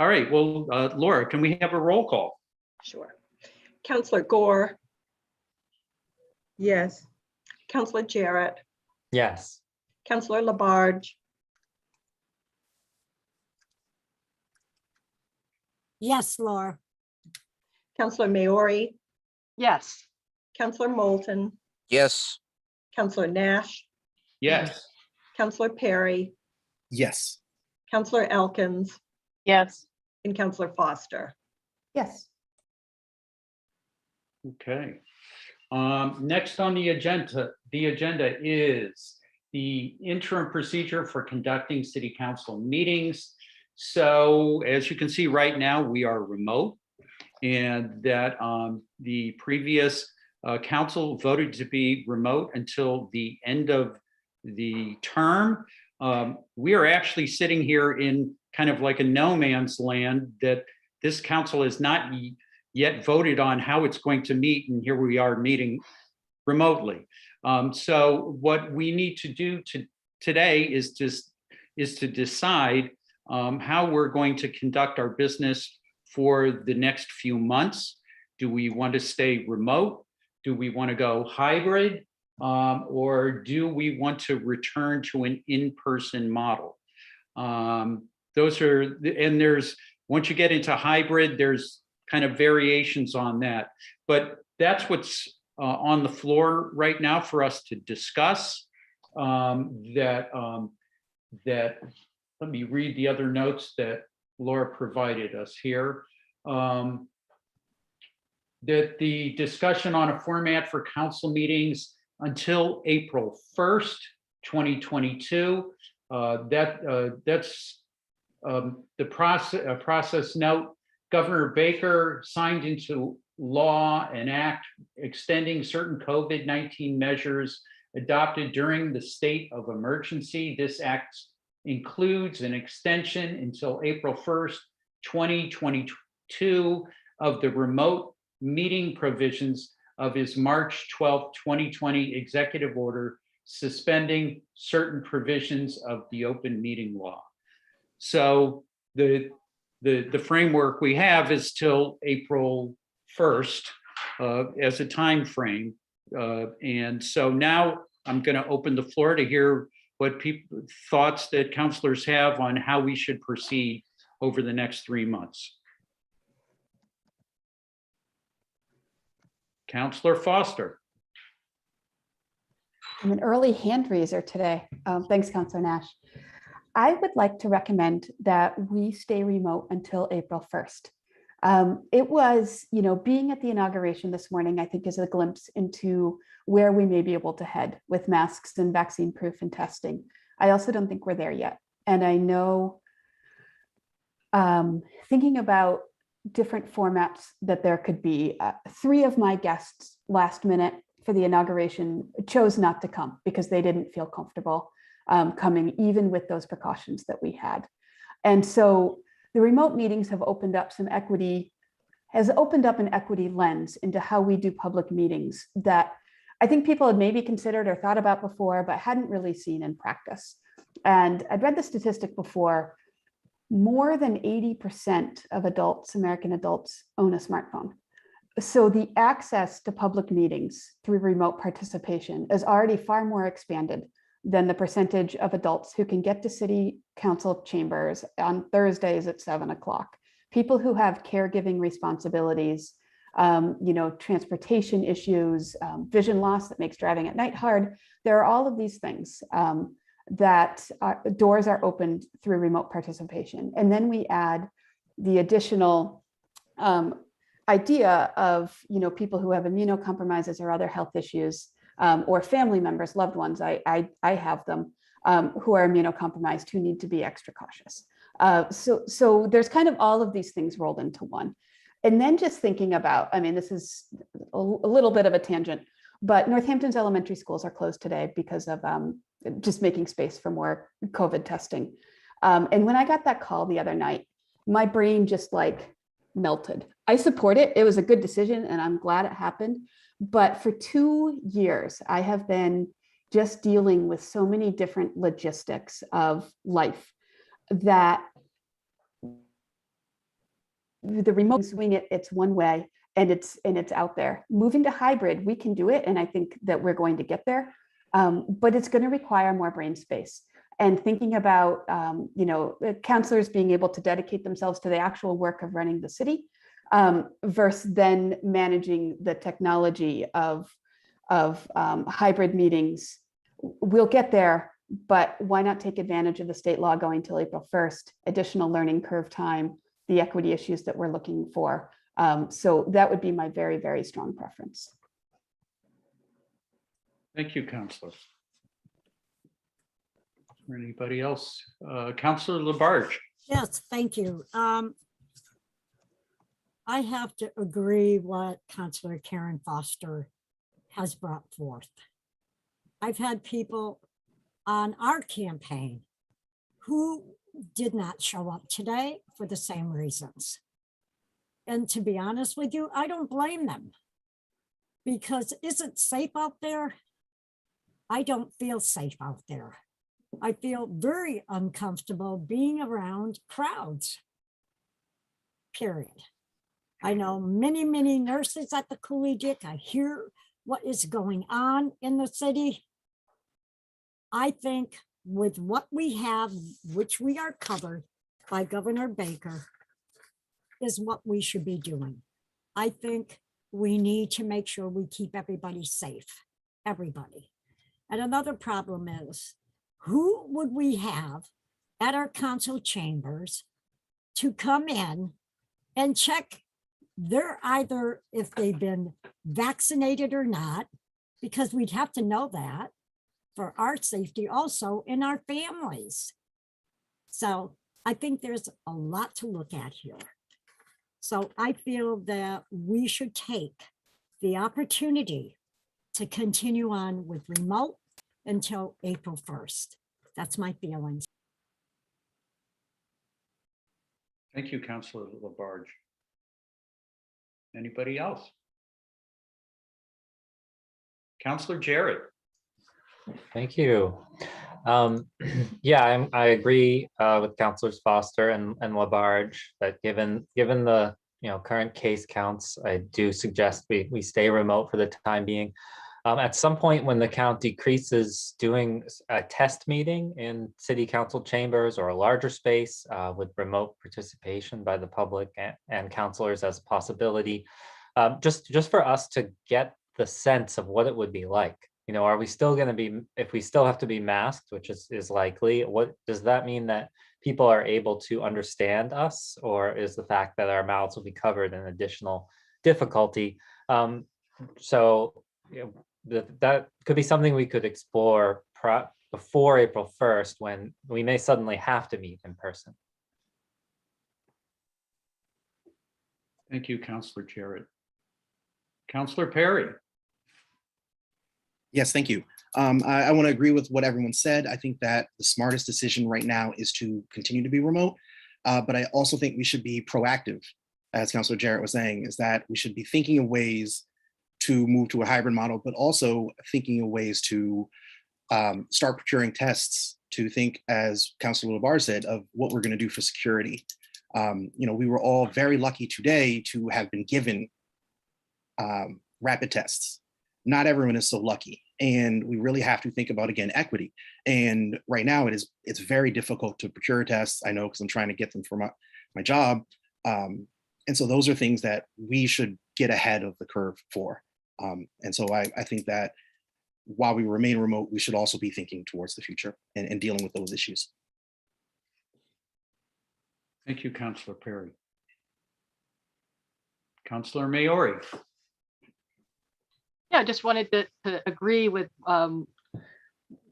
all right, well, Laura, can we have a roll call? Sure. Councillor Gore, Yes. Councillor Jarrett, Yes. Councillor Labarge, Yes, Laura. Councillor Meriori, Yes. Councillor Moulton, Yes. Councillor Nash, Yes. Councillor Perry, Yes. Councillor Elkins, Yes. and Councillor Foster. Yes. Okay. Next on the agenda is the interim procedure for conducting city council meetings. So as you can see right now, we are remote, and that the previous council voted to be remote until the end of the term. We are actually sitting here in kind of like a no man's land, that this council has not yet voted on how it's going to meet, and here we are meeting remotely. So what we need to do today is to decide how we're going to conduct our business for the next few months. Do we want to stay remote? Do we want to go hybrid? Or do we want to return to an in-person model? Those are, and there's, once you get into hybrid, there's kind of variations on that. But that's what's on the floor right now for us to discuss. That let me read the other notes that Laura provided us here. That the discussion on a format for council meetings until April 1st, 2022. That's the process note. Governor Baker signed into law an act extending certain COVID-19 measures adopted during the state of emergency. This act includes an extension until April 1st, 2022 of the remote meeting provisions of his March 12th, 2020 executive order suspending certain provisions of the open meeting law. So the framework we have is till April 1st as a time frame. And so now I'm going to open the floor to hear what thoughts that councilors have on how we should proceed over the next 3 months. Councilor Foster. I'm an early hand raiser today. Thanks, Councilor Nash. I would like to recommend that we stay remote until April 1st. It was, being at the inauguration this morning, I think is a glimpse into where we may be able to head with masks and vaccine proof and testing. I also don't think we're there yet. And I know, thinking about different formats that there could be, 3 of my guests last minute for the inauguration chose not to come because they didn't feel comfortable coming, even with those precautions that we had. And so the remote meetings have opened up an equity lens into how we do public meetings that I think people had maybe considered or thought about before, but hadn't really seen in practice. And I'd read the statistic before, more than 80% of adults, American adults, own a smartphone. So the access to public meetings through remote participation is already far more expanded than the percentage of adults who can get to city council chambers on Thursdays at 7 o'clock. People who have caregiving responsibilities, transportation issues, vision loss that makes driving at night hard. There are all of these things that doors are opened through remote participation. And then we add the additional idea of, people who have immunocompromises or other health issues, or family members, loved ones, I have them, who are immunocompromised, who need to be extra cautious. So there's kind of all of these things rolled into one. And then just thinking about, this is a little bit of a tangent, but Northampton's elementary schools are closed today because of just making space for more COVID testing. And when I got that call the other night, my brain just melted. I support it. It was a good decision and I'm glad it happened. But for 2 years, I have been just dealing with so many different logistics of life that the remote swing it's one way and it's out there. Moving to hybrid, we can do it. And I think that we're going to get there, but it's going to require more brain space. And thinking about, counselors being able to dedicate themselves to the actual work of running the city versus then managing the technology of hybrid meetings. We'll get there, but why not take advantage of the state law going till April 1st, additional learning curve time, the equity issues that we're looking for. So that would be my very, very strong preference. Thank you, Councilor. Anybody else? Councilor Labarge. Yes, thank you. I have to agree what Councilor Karen Foster has brought forth. I've had people on our campaign who did not show up today for the same reasons. And to be honest with you, I don't blame them. Because is it safe out there? I don't feel safe out there. I feel very uncomfortable being around crowds. Period. I know many, many nurses at the collegiate. I hear what is going on in the city. I think with what we have, which we are covered by Governor Baker, is what we should be doing. I think we need to make sure we keep everybody safe, everybody. And another problem is, who would we have at our council chambers to come in and check they're either if they've been vaccinated or not, because we'd have to know that for our safety also in our families. So I think there's a lot to look at here. So I feel that we should take the opportunity to continue on with remote until April 1st. That's my feelings. Thank you, Councilor Labarge. Anybody else? Councilor Jarrett. Thank you. Yeah, I agree with Councilors Foster and Labarge that given the current case counts, I do suggest we stay remote for the time being. At some point when the count decreases, doing a test meeting in city council chambers or a larger space with remote participation by the public and councilors as a possibility, just for us to get the sense of what it would be like. Are we still going to be, if we still have to be masked, which is likely, what does that mean that people are able to understand us, or is the fact that our mouths will be covered an additional difficulty? So that could be something we could explore before April 1st, when we may suddenly have to meet in person. Thank you, Councilor Jarrett. Councilor Perry. Yes, thank you. I want to agree with what everyone said. I think that the smartest decision right now is to continue to be remote, but I also think we should be proactive, as Councilor Jarrett was saying, is that we should be thinking of ways to move to a hybrid model, but also thinking of ways to start procuring tests, to think, as Councilor Labarge said, of what we're going to do for security. We were all very lucky today to have been given rapid tests. Not everyone is so lucky. And we really have to think about, again, equity. And right now it's very difficult to procure tests. I know, because I'm trying to get them for my job. And so those are things that we should get ahead of the curve for. And so I think that while we remain remote, we should also be thinking towards the future and dealing with those issues. Thank you, Councilor Perry. Councilor Meriori. Yeah, I just wanted to agree with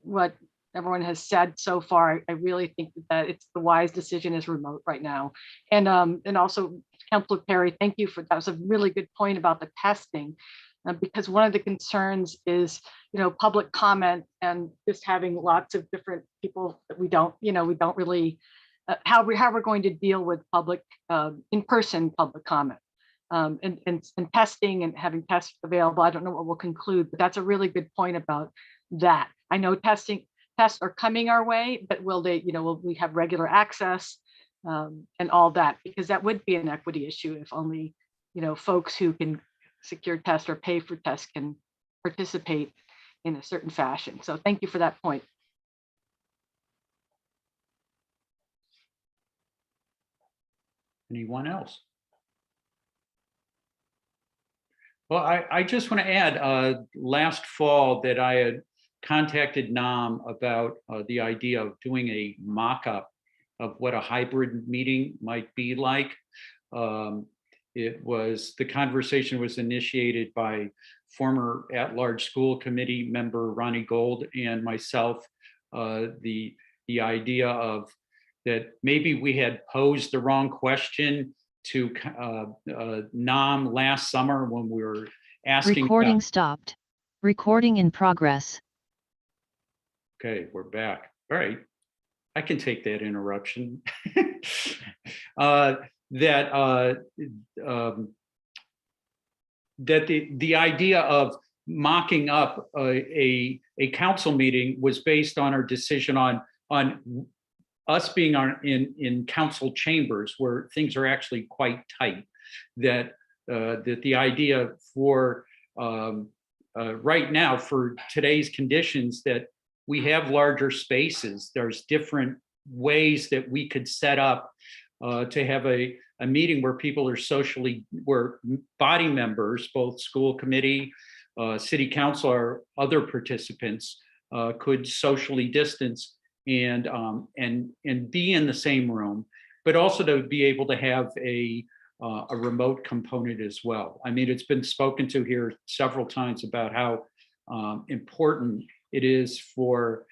what everyone has said so far. I really think that it's the wise decision is remote right now. And also, Councilor Perry, thank you for that. Was a really good point about the testing, because one of the concerns is, public comment and just having lots of different people that we don't really, how we're going to deal with public in-person public comment. And testing and having tests available. I don't know what we'll conclude, but that's a really good point about that. I know tests are coming our way, but will they, will we have regular access and all that? Because that would be an equity issue if only, folks who can secure tests or pay for tests can participate in a certain fashion. So thank you for that point. Anyone else? Well, I just want to add, last fall that I had contacted NOM about the idea of doing a mock-up of what a hybrid meeting might be like. The conversation was initiated by former at-large school committee member Ronnie Gold and myself. The idea of that maybe we had posed the wrong question to NOM last summer when we were asking. Recording stopped. Recording in progress. Okay, we're back. All right, I can take that interruption. that that the idea of mocking up a council meeting was based on our decision on us being in council chambers where things are actually quite tight. That the idea for right now, for today's conditions, that we have larger spaces. There's different ways that we could set up to have a meeting where people are where body members, both school committee, city council, or other participants could socially distance and be in the same room, but also to be able to have a remote component as well. I mean, it's been spoken to here several times about how important it is for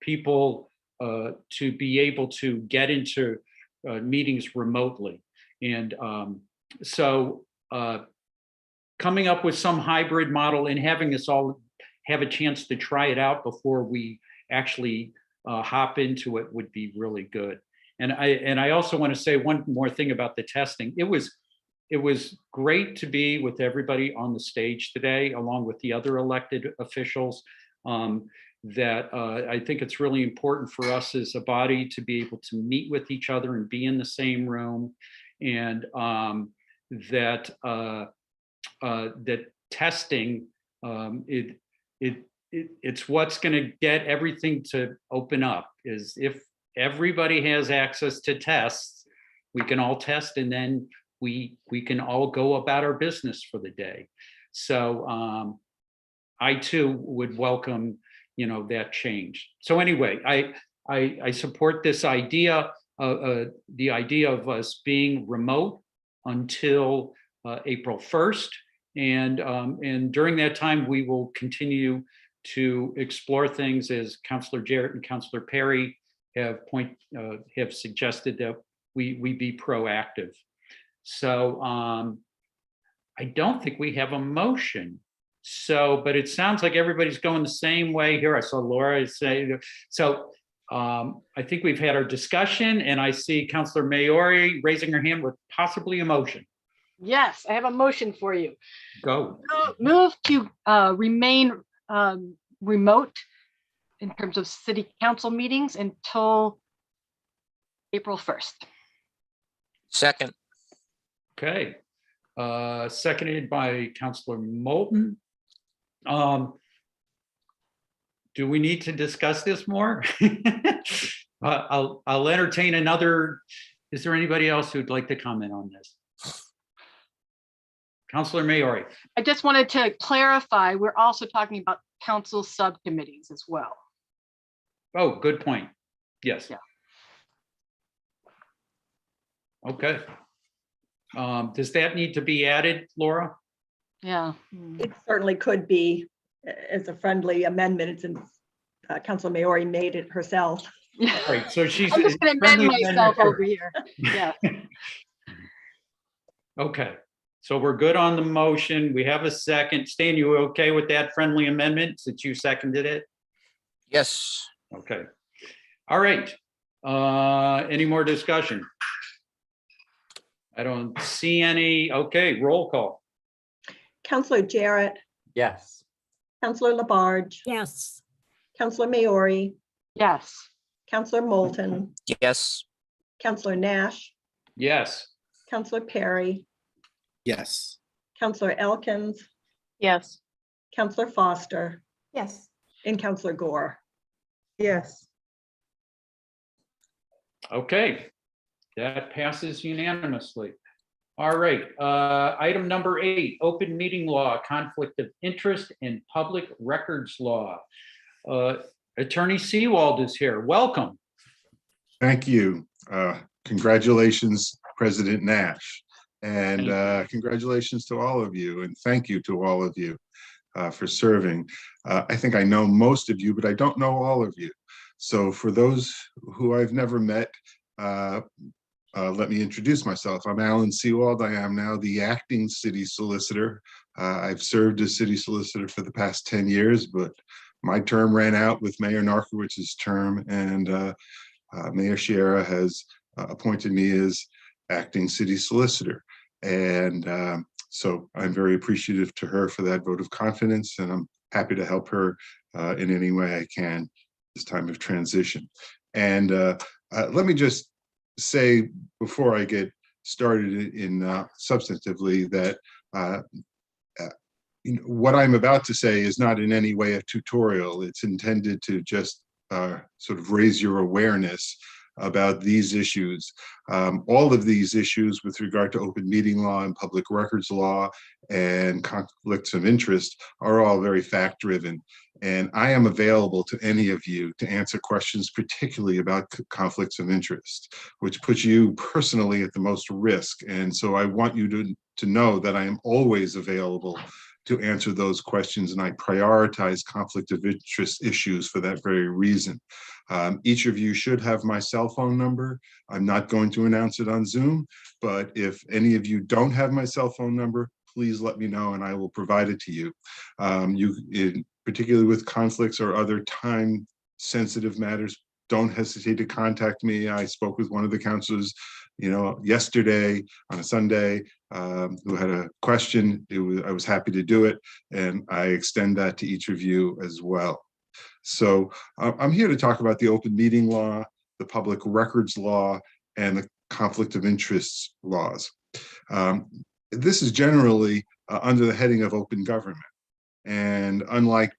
people to be able to get into meetings remotely. And so coming up with some hybrid model and having us all have a chance to try it out before we actually hop into it would be really good. And I also want to say one more thing about the testing. It was great to be with everybody on the stage today, along with the other elected officials. That I think it's really important for us as a body to be able to meet with each other and be in the same room, and that testing it's what's going to get everything to open up. Is if everybody has access to tests, we can all test, and then we can all go about our business for the day. So I too would welcome, that change. So anyway, I support this idea, the idea of us being remote until April 1st, and during that time we will continue to explore things, as Councilor Jarrett and Councilor Perry have suggested that we be proactive. So I don't think we have a motion. So, but it sounds like everybody's going the same way here. I saw Laura say, so I think we've had our discussion, and I see Councilor Meriori raising her hand with possibly a motion. Yes, I have a motion for you. Go. Move to remain remote in terms of city council meetings until April 1st. Second. Okay. Seconded by Councilor Moulton. Do we need to discuss this more? I'll entertain another. Is there anybody else who'd like to comment on this? Councilor Meriori. I just wanted to clarify, we're also talking about council subcommittees as well. Oh, good point. Yes. Yeah. Okay. Does that need to be added, Laura? Yeah. It certainly could be as a friendly amendment, since Councilor Meriori made it herself. Yeah. Right. So she's. I'm just going to amend myself over here. Yeah. Okay. So we're good on the motion. We have a second. Stan, you okay with that friendly amendment since you seconded it? Yes. Okay. All right. Any more discussion? I don't see any. Okay, roll call. Councilor Jarrett, Yes. Councilor Labarge, Yes. Councilor Meriori, Yes. Councilor Moulton, Yes. Councilor Nash, Yes. Councilor Perry, Yes. Councilor Elkins, Yes. Councilor Foster, Yes. and Councilor Gore. Yes. Okay. That passes unanimously. All right. Item number 8, open meeting law, conflict of interest, and public records law. Attorney Seawald is here. Welcome. Thank you. Congratulations, President Nash. And congratulations to all of you. And thank you to all of you for serving. I think I know most of you, but I don't know all of you. So for those who I've never met, let me introduce myself. I'm Alan Seawald. I am now the acting city solicitor. I've served as city solicitor for the past 10 years, but my term ran out with Mayor Narkowicz's term, and Mayor Sierra has appointed me as acting city solicitor. And so I'm very appreciative to her for that vote of confidence, and I'm happy to help her in any way I can this time of transition. And let me just say before I get started in substantively that what I'm about to say is not in any way a tutorial. It's intended to just sort of raise your awareness about these issues. All of these issues with regard to open meeting law and public records law and conflicts of interest are all very fact-driven. And I am available to any of you to answer questions, particularly about conflicts of interest, which puts you personally at the most risk. And so I want you to know that I am always available to answer those questions, and I prioritize conflict of interest issues for that very reason. Each of you should have my cell phone number. I'm not going to announce it on Zoom, but if any of you don't have my cell phone number, please let me know and I will provide it to you. Particularly with conflicts or other time-sensitive matters, don't hesitate to contact me. I spoke with one of the counselors, yesterday on a Sunday, who had a question. I was happy to do it, and I extend that to each of you as well. So I'm here to talk about the open meeting law, the public records law, and the conflict of interests laws. This is generally under the heading of open government. And unlike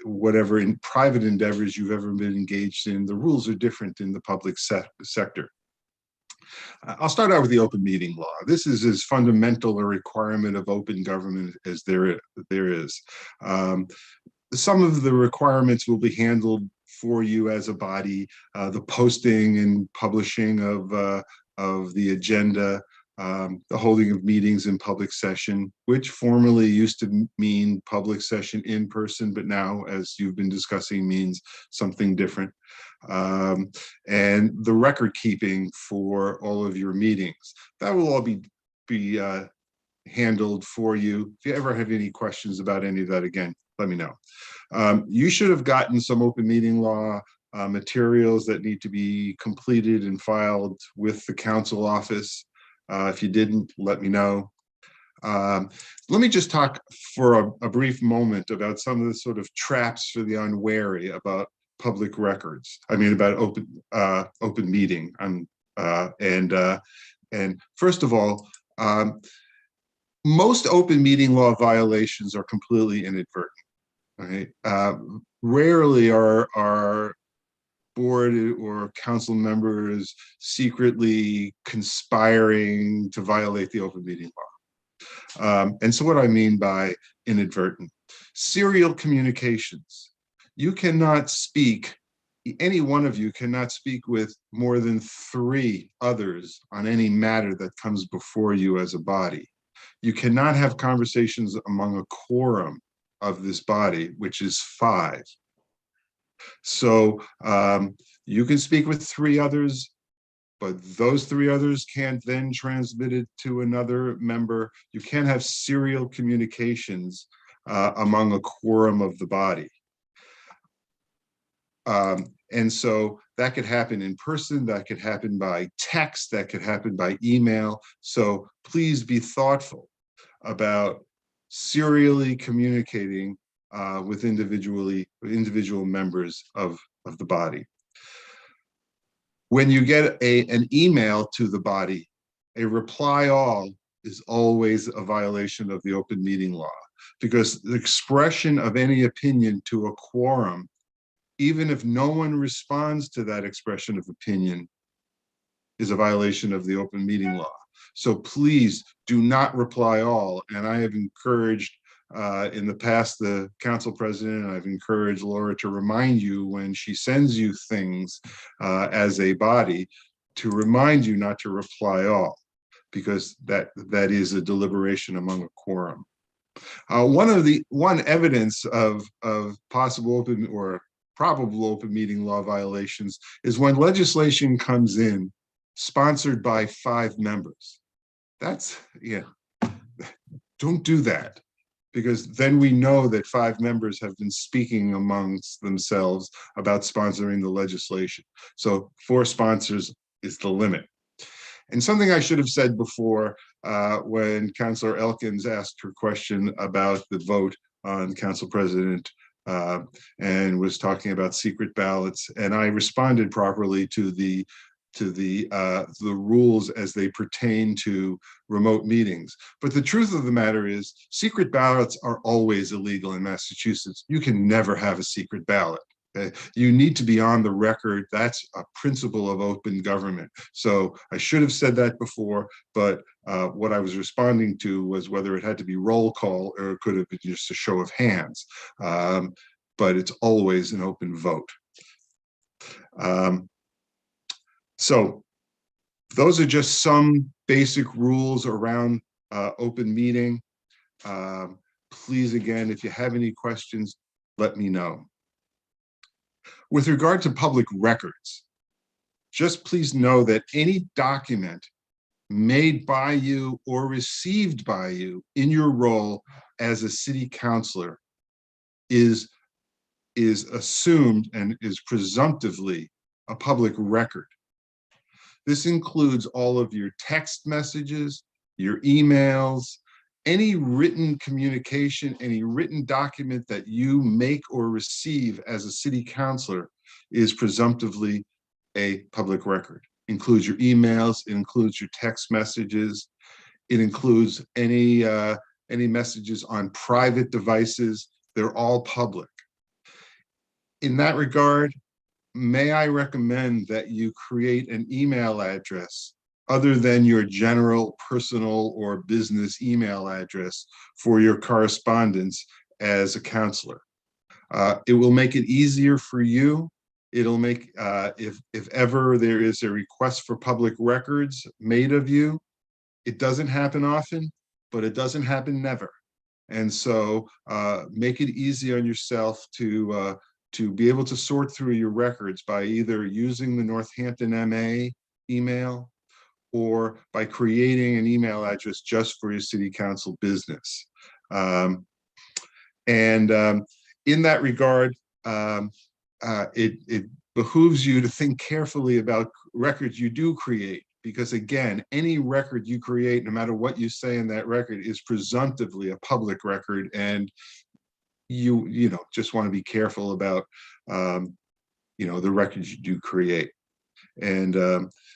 whatever in private endeavors you've ever been engaged in, the rules are different in the public sector. I'll start out with the open meeting law. This is as fundamental a requirement of open government as there is. Some of the requirements will be handled for you as a body, the posting and publishing of the agenda, the holding of meetings in public session, which formerly used to mean public session in person, but now, as you've been discussing, means something different. And the record keeping for all of your meetings. That will all be handled for you. If you ever have any questions about any of that, again, let me know. You should have gotten some open meeting law materials that need to be completed and filed with the council office. If you didn't, let me know. Let me just talk for a brief moment about some of the sort of traps for the unwary about public records. I mean, about open meeting. And first of all, most open meeting law violations are completely inadvertent. Right? Rarely are board or council members secretly conspiring to violate the open meeting law. And so what I mean by inadvertent, serial communications. You cannot speak, any one of you cannot speak with more than 3 others on any matter that comes before you as a body. You cannot have conversations among a quorum of this body, which is 5. So you can speak with 3 others, but those 3 others can't then transmit it to another member. You can't have serial communications among a quorum of the body. And so that could happen in person, that could happen by text, that could happen by email. So please be thoughtful about serially communicating with individual members of the body. When you get an email to the body, a reply all is always a violation of the open meeting law, because the expression of any opinion to a quorum, even if no one responds to that expression of opinion, is a violation of the open meeting law. So please do not reply all. And I have encouraged in the past the council president, and I've encouraged Laura to remind you when she sends you things as a body, to remind you not to reply all, because that is a deliberation among a quorum. One evidence of possible open or probable open meeting law violations is when legislation comes in sponsored by 5 members. That's, don't do that, because then we know that 5 members have been speaking amongst themselves about sponsoring the legislation. So 4 sponsors is the limit. And something I should have said before when Councillor Elkins asked her question about the vote on Council President and was talking about secret ballots, and I responded properly to the rules as they pertain to remote meetings. But the truth of the matter is, secret ballots are always illegal in Massachusetts. You can never have a secret ballot. You need to be on the record. That's a principle of open government. So I should have said that before, but what I was responding to was whether it had to be roll call or it could have been just a show of hands. But it's always an open vote. So those are just some basic rules around open meeting. Please, again, if you have any questions, let me know. With regard to public records, just please know that any document made by you or received by you in your role as a city councilor is assumed and is presumptively a public record. This includes all of your text messages, your emails, any written communication, any written document that you make or receive as a city councilor is presumptively a public record. Includes your emails, it includes your text messages, it includes any messages on private devices. They're all public. In that regard, may I recommend that you create an email address other than your general personal or business email address for your correspondence as a counselor. It will make it easier for you. It'll make, if ever there is a request for public records made of you, it doesn't happen often, but it doesn't happen never. And so make it easy on yourself to be able to sort through your records by either using the Northampton MA email or by creating an email address just for your city council business. In that regard, it behooves you to think carefully about records you do create, because again, any record you create, no matter what you say in that record, is presumptively a public record, and you know, just want to be careful about you know, the records you do create. And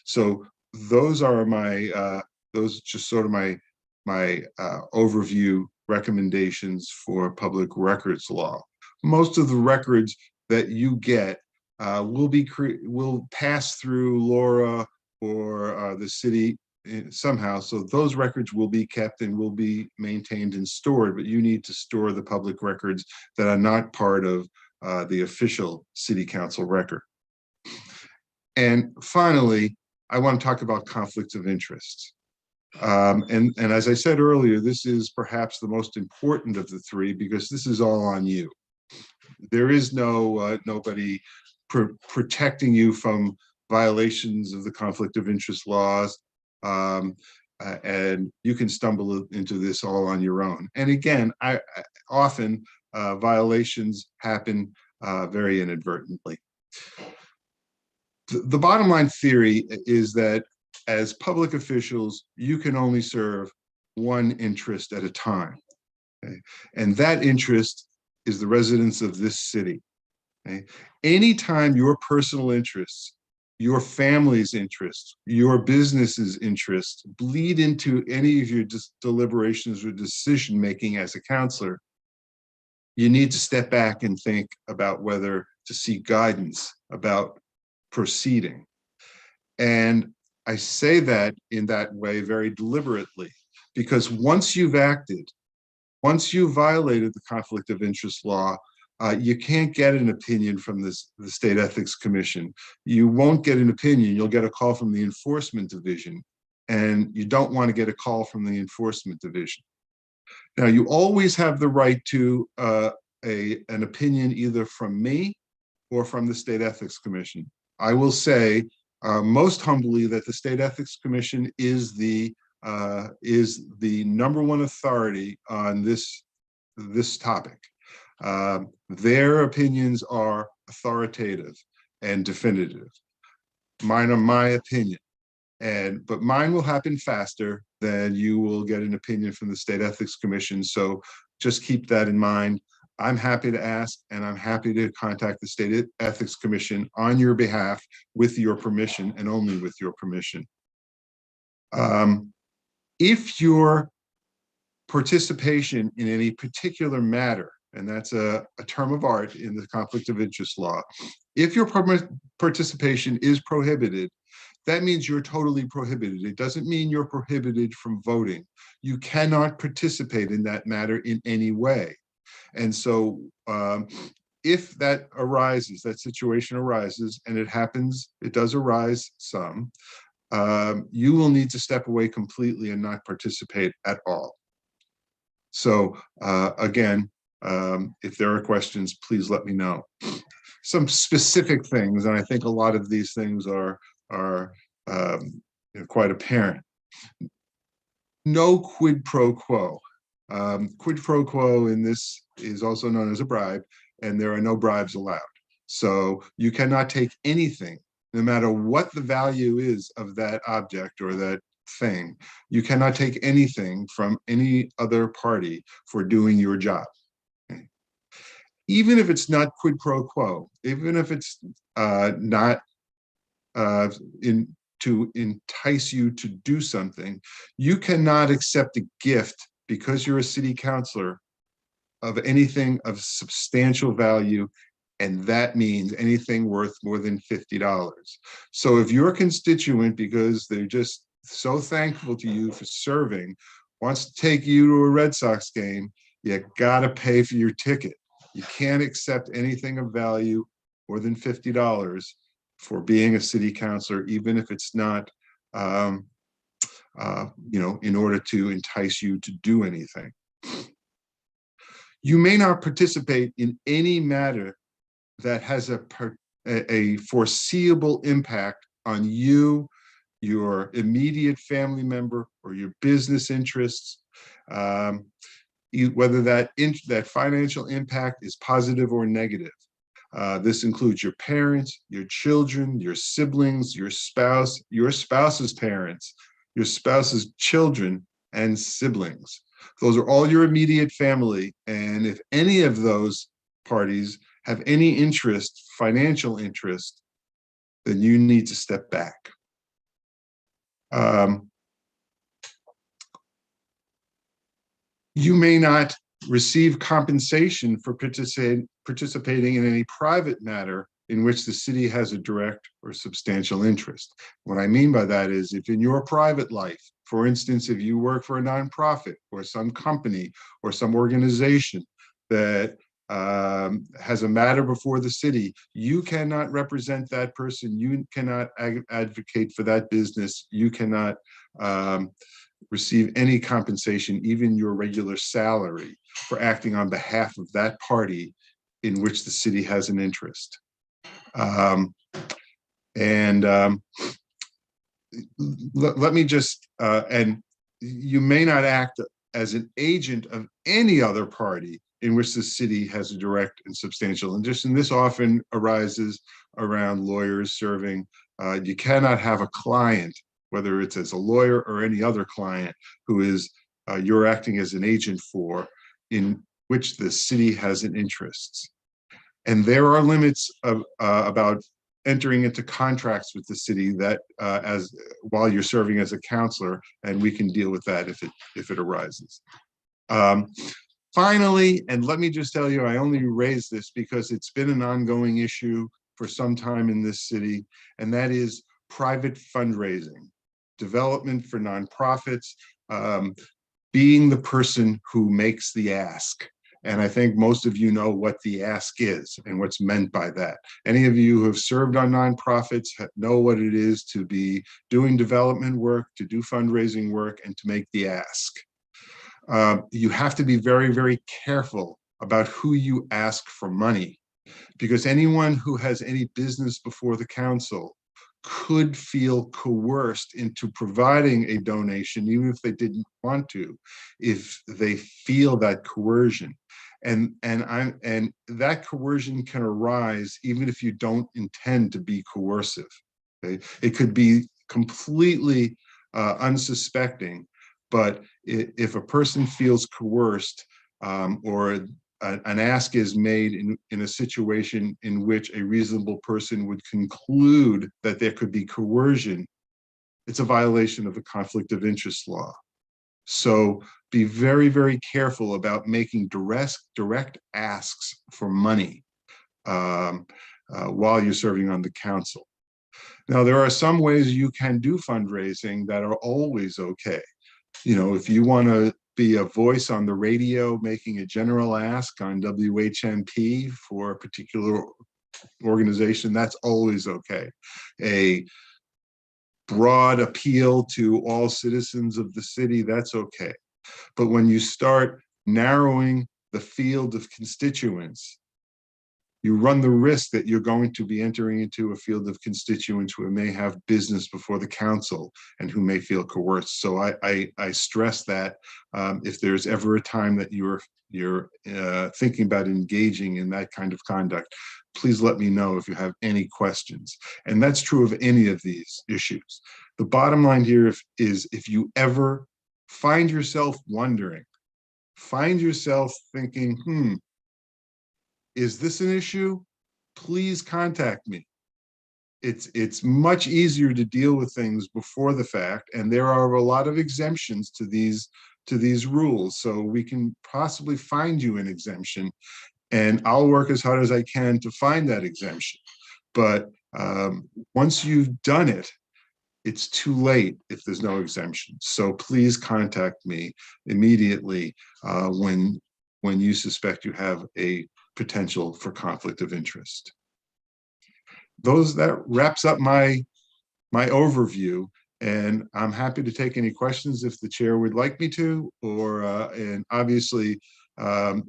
so those are my those just sort of my overview recommendations for public records law. Most of the records that you get will pass through Laura or the city somehow, so those records will be kept and will be maintained and stored, but you need to store the public records that are not part of the official city council record. And finally, I want to talk about conflicts of interest. And as I said earlier, this is perhaps the most important of the three, because this is all on you. There is nobody protecting you from violations of the conflict of interest laws, and you can stumble into this all on your own. And again, often violations happen very inadvertently. The bottom line theory is that as public officials, you can only serve one interest at a time. Okay? And that interest is the residents of this city. Okay? Anytime your personal interests, your family's interests, your business's interests bleed into any of your deliberations or decision-making as a counselor, you need to step back and think about whether to seek guidance about proceeding. And I say that in that way very deliberately, because once you've acted, once you violated the conflict of interest law, you can't get an opinion from the State Ethics Commission. You won't get an opinion, you'll get a call from the Enforcement Division, and you don't want to get a call from the Enforcement Division. Now, you always have the right to an opinion either from me or from the State Ethics Commission. I will say most humbly that the State Ethics Commission is the #1 authority on this topic. Their opinions are authoritative and definitive. Mine are my opinion. But mine will happen faster than you will get an opinion from the State Ethics Commission. So just keep that in mind. I'm happy to ask, and I'm happy to contact the State Ethics Commission on your behalf with your permission and only with your permission. If your participation in any particular matter, and that's a term of art in the conflict of interest law, if your participation is prohibited, that means you're totally prohibited. It doesn't mean you're prohibited from voting. You cannot participate in that matter in any way. And so if that arises, that situation arises, and it happens, it does arise some, you will need to step away completely and not participate at all. So again, if there are questions, please let me know. Some specific things, and I think a lot of these things are quite apparent. No quid pro quo. Quid pro quo in this is also known as a bribe, and there are no bribes allowed. So you cannot take anything, no matter what the value is of that object or that thing. You cannot take anything from any other party for doing your job. Okay? Even if it's not quid pro quo, even if it's not to entice you to do something, you cannot accept a gift because you're a city councilor of anything of substantial value, and that means anything worth more than $50. So if your constituent, because they're just so thankful to you for serving, wants to take you to a Red Sox game, you gotta pay for your ticket. You can't accept anything of value more than $50 for being a city councilor, even if it's not, in order to entice you to do anything. You may not participate in any matter that has a foreseeable impact on you, your immediate family member, or your business interests, whether that financial impact is positive or negative. This includes your parents, your children, your siblings, your spouse, your spouse's parents, your spouse's children and siblings. Those are all your immediate family. And if any of those parties have any interest, financial interest, then you need to step back. You may not receive compensation for participating in any private matter in which the city has a direct or substantial interest. What I mean by that is, if in your private life, for instance, if you work for a nonprofit or some company or some organization that has a matter before the city, you cannot represent that person, you cannot advocate for that business, you cannot receive any compensation, even your regular salary, for acting on behalf of that party in which the city has an interest. Let me just, and you may not act as an agent of any other party in which the city has a direct and substantial interest, and this often arises around lawyers serving. You cannot have a client, whether it's as a lawyer or any other client, who is you're acting as an agent for, in which the city has an interest. And there are limits about entering into contracts with the city that while you're serving as a counselor, and we can deal with that if it arises. Finally, and let me just tell you, I only raised this because it's been an ongoing issue for some time in this city, and that is private fundraising, development for nonprofits, being the person who makes the ask. And I think most of you know what the ask is and what's meant by that. Any of you who have served on nonprofits know what it is to be doing development work, to do fundraising work, and to make the ask. You have to be very, very careful about who you ask for money, because anyone who has any business before the council could feel coerced into providing a donation, even if they didn't want to, if they feel that coercion. And that coercion can arise even if you don't intend to be coercive. Okay? It could be completely unsuspecting. But if a person feels coerced, or an ask is made in a situation in which a reasonable person would conclude that there could be coercion, it's a violation of the conflict of interest law. So be very, very careful about making direct asks for money while you're serving on the council. Now, there are some ways you can do fundraising that are always okay. You know, if you want to be a voice on the radio making a general ask on WHMP for a particular organization, that's always okay. A broad appeal to all citizens of the city, that's okay. But when you start narrowing the field of constituents, you run the risk that you're going to be entering into a field of constituents who may have business before the council and who may feel coerced. So I stress that if there's ever a time that you're thinking about engaging in that kind of conduct, please let me know if you have any questions. And that's true of any of these issues. The bottom line here is if you ever find yourself wondering, find yourself thinking, is this an issue? Please contact me. It's much easier to deal with things before the fact, and there are a lot of exemptions to these rules. So we can possibly find you an exemption, and I'll work as hard as I can to find that exemption. But once you've done it, it's too late if there's no exemption. So please contact me immediately when you suspect you have a potential for conflict of interest. That wraps up my overview, and I'm happy to take any questions if the chair would like me to, or and obviously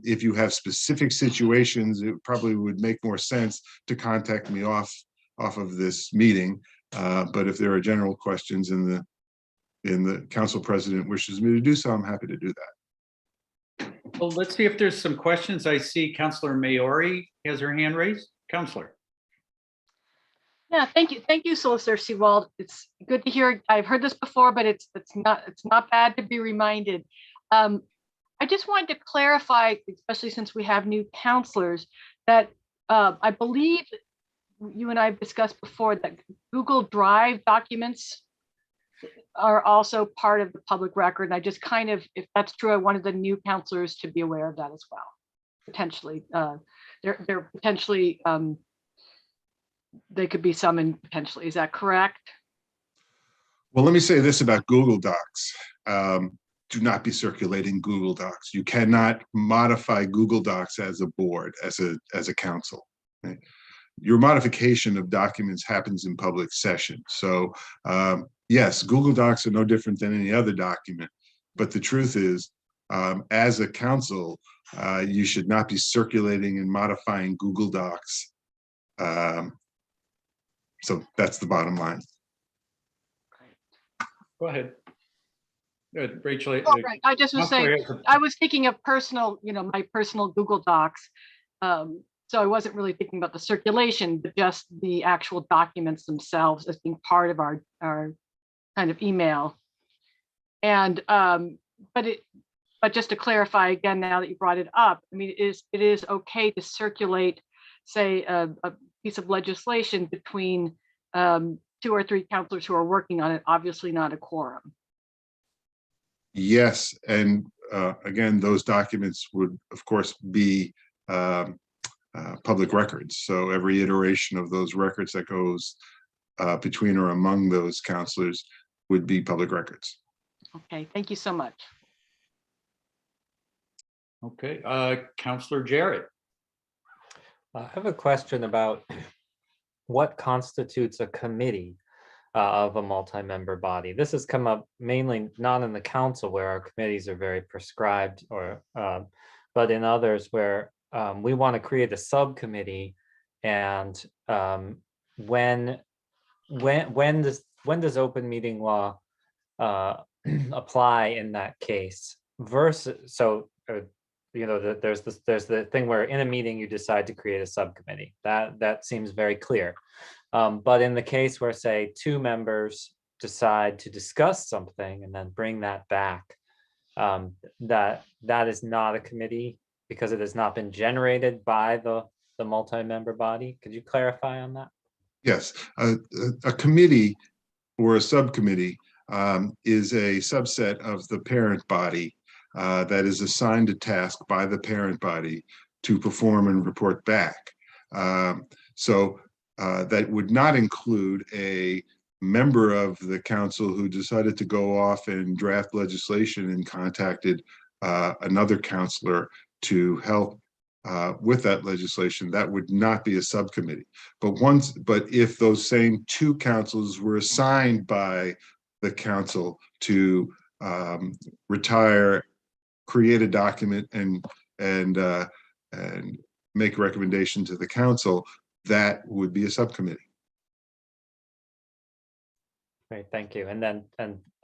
if you have specific situations, it probably would make more sense to contact me off of this meeting. But if there are general questions and the council president wishes me to do so, I'm happy to do that. Well, let's see if there's some questions. I see Councilor Meriori has her hand raised. Councilor. Yeah, thank you, Solicitor Seawald. It's good to hear. I've heard this before, but it's not bad to be reminded. I just wanted to clarify, especially since we have new counselors, that I believe you and I have discussed before that Google Drive documents are also part of the public record. And I just kind of, if that's true, I wanted the new counselors to be aware of that as well. Potentially, they're potentially, they could be summoned potentially. Is that correct? Well, let me say this about Google Docs. Do not be circulating Google Docs. You cannot modify Google Docs as a board, as a council. Right? Your modification of documents happens in public session. So yes, Google Docs are no different than any other document, but the truth is, as a council, you should not be circulating and modifying Google Docs. So that's the bottom line. Go ahead. Rachel. Oh, right. I just was saying, I was thinking of personal, my personal Google Docs. So I wasn't really thinking about the circulation, but just the actual documents themselves as being part of our kind of email. And but just to clarify again, now that you brought it up, I mean, it is okay to circulate, say, a piece of legislation between 2 or 3 counselors who are working on it, obviously not a quorum. Yes, and again, those documents would, of course, be public records. So every iteration of those records that goes between or among those counselors would be public records. Okay, thank you so much. Okay, Councilor Jarrett. I have a question about what constitutes a committee of a multi-member body. This has come up mainly not in the council where our committees are very prescribed, or but in others where we want to create a subcommittee, and when does open meeting law apply in that case? Versus, so there's the thing where in a meeting you decide to create a subcommittee. That seems very clear. But in the case where, say, 2 members decide to discuss something and then bring that back, that is not a committee because it has not been generated by the multi-member body. Could you clarify on that? Yes, a committee or a subcommittee is a subset of the parent body that is assigned a task by the parent body to perform and report back. So that would not include a member of the council who decided to go off and draft legislation and contacted another counselor to help with that legislation. That would not be a subcommittee. But if those same two councils were assigned by the council to retire, create a document, and make a recommendation to the council, that would be a subcommittee. Great, thank you. And then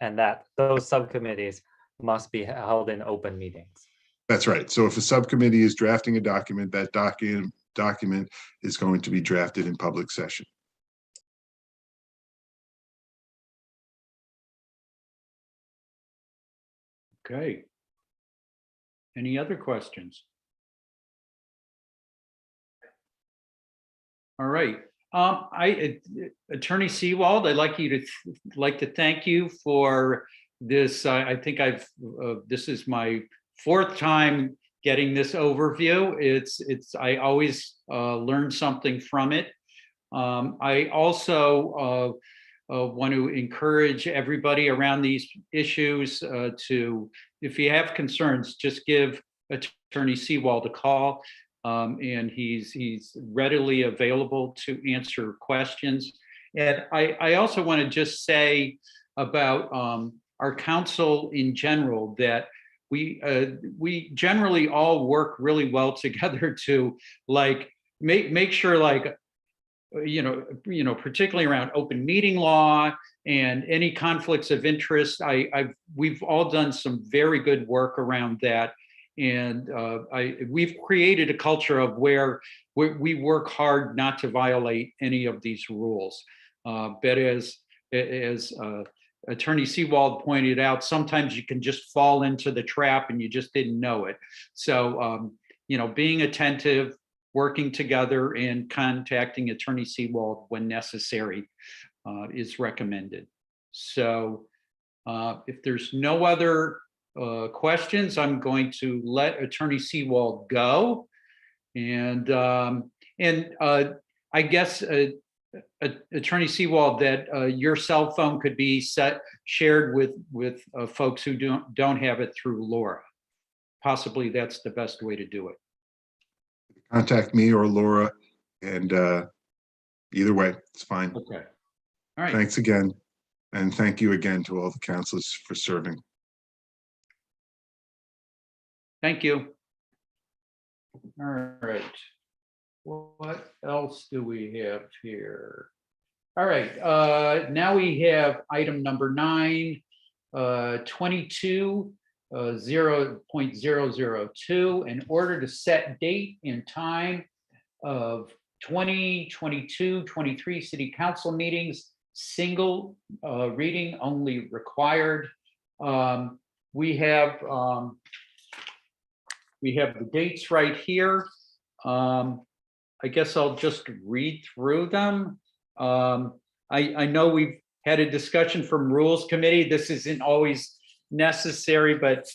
that those subcommittees must be held in open meetings. That's right. So if a subcommittee is drafting a document, that document is going to be drafted in public session. Okay. Any other questions? All right. Attorney Seawald, I'd like to thank you for this. I think this is my fourth time getting this overview. I always learn something from it. I also want to encourage everybody around these issues to, if you have concerns, just give Attorney Seawald a call. And he's readily available to answer questions. And I also want to just say about our council in general that we generally all work really well together to make sure particularly around open meeting law and any conflicts of interest. We've all done some very good work around that. And we've created a culture of where we work hard not to violate any of these rules. But as Attorney Seawald pointed out, sometimes you can just fall into the trap and you just didn't know it. So, being attentive, working together, and contacting Attorney Seawald when necessary is recommended. So if there's no other questions, I'm going to let Attorney Seawald go. And I guess Attorney Seawald, that your cell phone could be shared with folks who don't have it through Laura. Possibly that's the best way to do it. Contact me or Laura, and either way, it's fine. Okay. All right. Thanks again. And thank you again to all the councilors for serving. Thank you. All right. What else do we have here? All right. Now we have item number 9, 22.002, in order to set date and time of 2022-23 City Council meetings, single reading only required. We have the dates right here. I guess I'll just read through them. I know we've had a discussion from Rules Committee. This isn't always necessary, but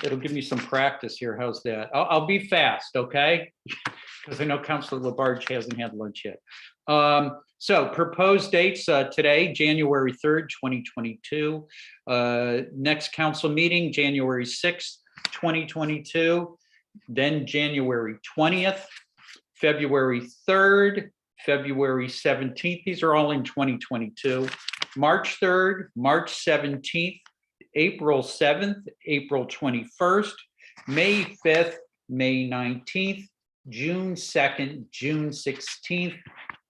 it'll give me some practice here. How's that? I'll be fast, okay? Because I know Councilor Labarge hasn't had lunch yet. So proposed dates today, January 3rd, 2022. Next council meeting, January 6th, 2022. Then January 20th, February 3rd, February 17th. These are all in 2022. March 3rd, March 17th, April 7th, April 21st, May 5th, May 19th, June 2nd, June 16th,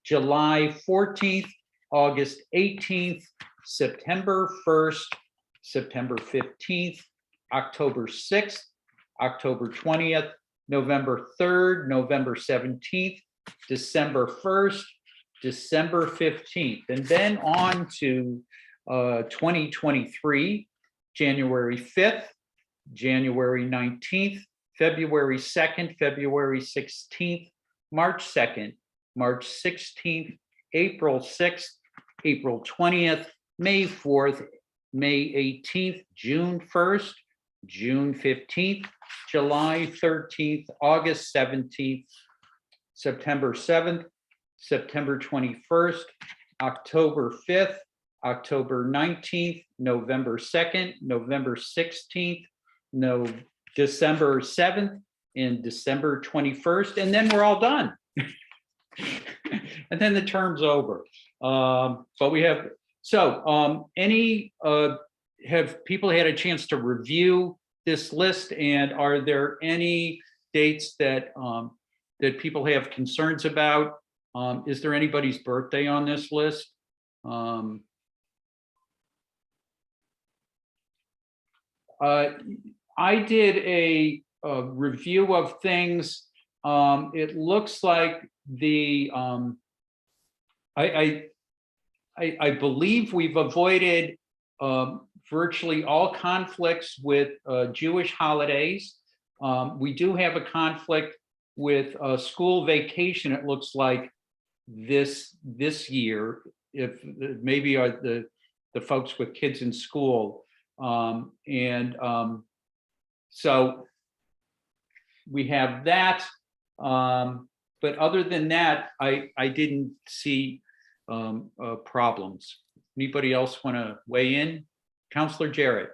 July 14th, August 18th, September 1st, September 15th, October 6th, October 20th, November 3rd, November 17th, December 1st, December 15th, and then on to 2023, January 5th, January 19th, February 2nd, February 16th, March 2nd, March 16th, April 6th, April 20th, May 4th, May 18th, June 1st, June 15th, July 13th, August 17th, September 7th, September 21st, October 5th, October 19th, November 2nd, November 16th, December 7th, and December 21st, and then we're all done. And then the term's over. But we have, so have people had a chance to review this list, and are there any dates that that people have concerns about? Is there anybody's birthday on this list? I did a review of things. It looks like I believe we've avoided virtually all conflicts with Jewish holidays. We do have a conflict with school vacation. It looks like this year, if maybe the folks with kids in school, so we have that. But other than that, I didn't see problems. Anybody else want to weigh in? Councilor Jarrett.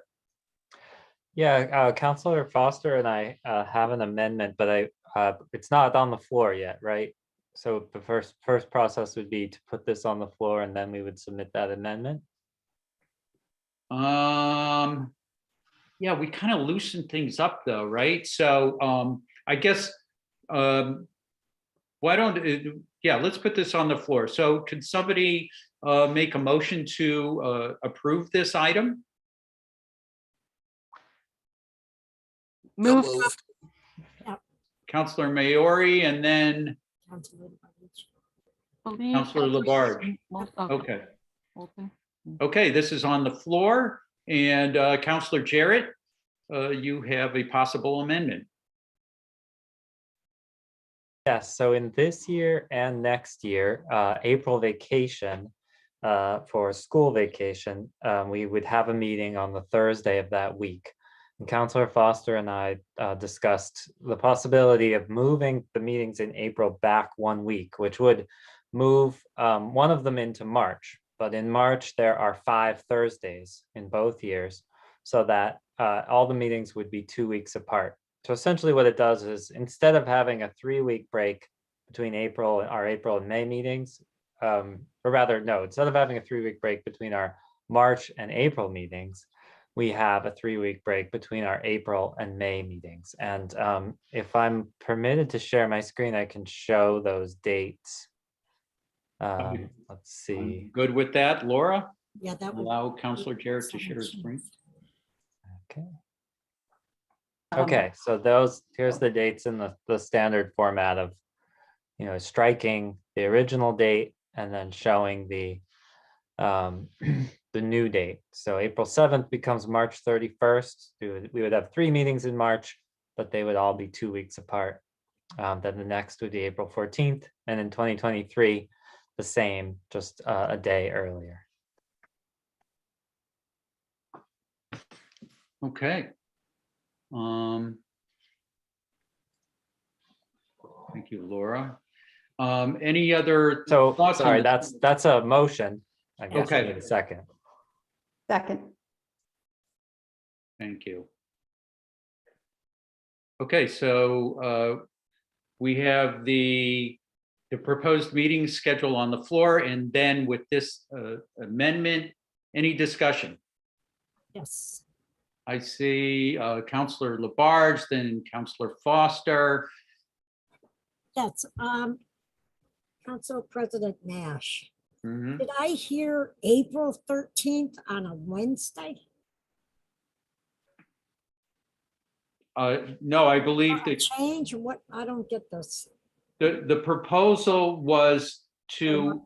Yeah, Councilor Foster and I have an amendment, but it's not on the floor yet, right? So the first process would be to put this on the floor, and then we would submit that amendment. Yeah, we kind of loosened things up though, right? So I guess why don't, yeah, let's put this on the floor. So could somebody make a motion to approve this item? Move. Councilor Meriori, and then Believe Councilor Labarge. Okay. Okay, this is on the floor, and Councilor Jarrett, you have a possible amendment. Yes, so in this year and next year, April vacation, for school vacation, we would have a meeting on the Thursday of that week. And Councilor Foster and I discussed the possibility of moving the meetings in April back 1 week, which would move one of them into March. But in March, there are 5 Thursdays in both years, so that all the meetings would be 2 weeks apart. So essentially what it does is, instead of having a 3-week break between our April and May meetings, or rather, no, instead of having a 3-week break between our March and April meetings, we have a 3-week break between our April and May meetings. And if I'm permitted to share my screen, I can show those dates. Let's see. I'm good with that, Laura? Yeah, that would allow Councilor Jarrett to share his screen. Okay. Okay, so here's the dates in the standard format of, striking the original date and then showing the new date. So April 7th becomes March 31st. We would have 3 meetings in March, but they would all be 2 weeks apart. Then the next would be April 14th, and in 2023, the same, just a day earlier. Okay. Thank you, Laura. Any other So thoughts? sorry, on that's a motion. I guess I Okay. need a second. Second. Thank you. Okay, so we have the proposed meeting schedule on the floor, and then with this amendment, any discussion? yes. I see Councilor Labarge, then Councilor Foster. Yes, Council President Nash. Mhm. Did I hear April 13th on a Wednesday? No, I believe that Change what? I don't get this. the proposal was to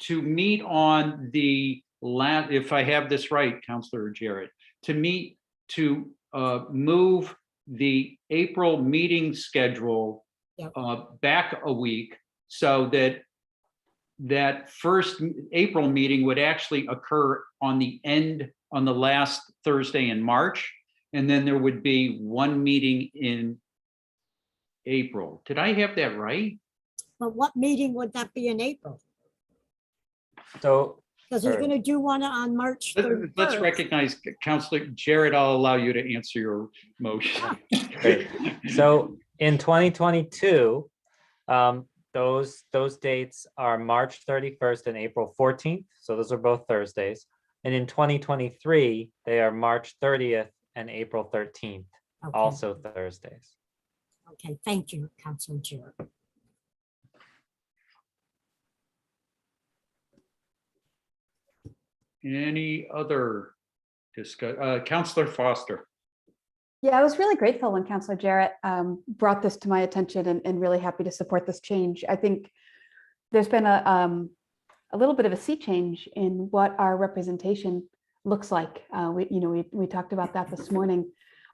meet on the if I have this right, Counselor Jarrett, to meet to move the April meeting schedule Yep. back a week so that that first April meeting would actually occur on the last Thursday in March, and then there would be one meeting in April. Did I have that right? But what meeting would that be in April? So, Because he's Sure. going to do one on March Let's 31st. recognize Counselor Jarrett. I'll allow you to answer your motion. Great. So in 2022, those dates are March 31st and April 14th. So those are both Thursdays. And in 2023, they are March 30th and April 13th, Okay. also Thursdays. Okay, thank you, Councilor Jarrett. Any other discuss, Counselor Foster? Yeah, I was really grateful when Councilor Jarrett brought this to my attention and really happy to support this change. I think there's been a little bit of a sea change in what our representation looks like. We talked about that this morning,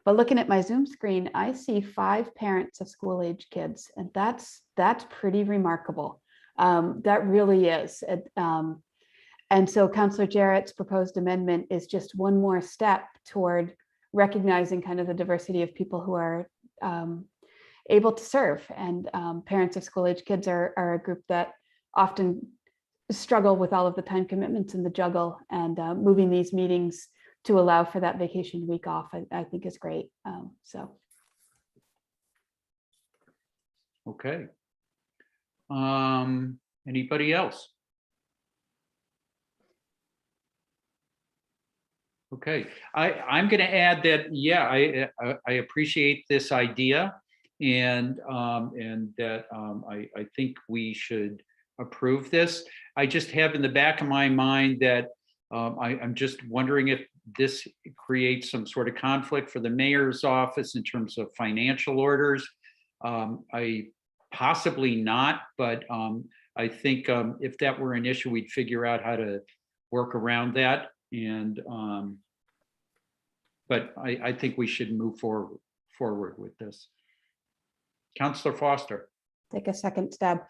but looking at my Zoom screen, I see 5 parents of school-age kids, and that's pretty remarkable. That really is. And so Councilor Jarrett's proposed amendment is just one more step toward recognizing kind of the diversity of people who are able to serve. And parents of school-age kids are a group that often struggle with all of the time commitments and the juggle, and moving these meetings to allow for that vacation week off, I think is great. Okay. Anybody else? Okay, I'm going to add that, yeah, I appreciate this idea, and that I think we should approve this. I just have in the back of my mind that I'm just wondering if this creates some sort of conflict for the mayor's office in terms of financial orders. I possibly not, but I think if that were an issue, we'd figure out how to work around that. And but I think we should move forward with this. Councillor Foster. Take a second stab.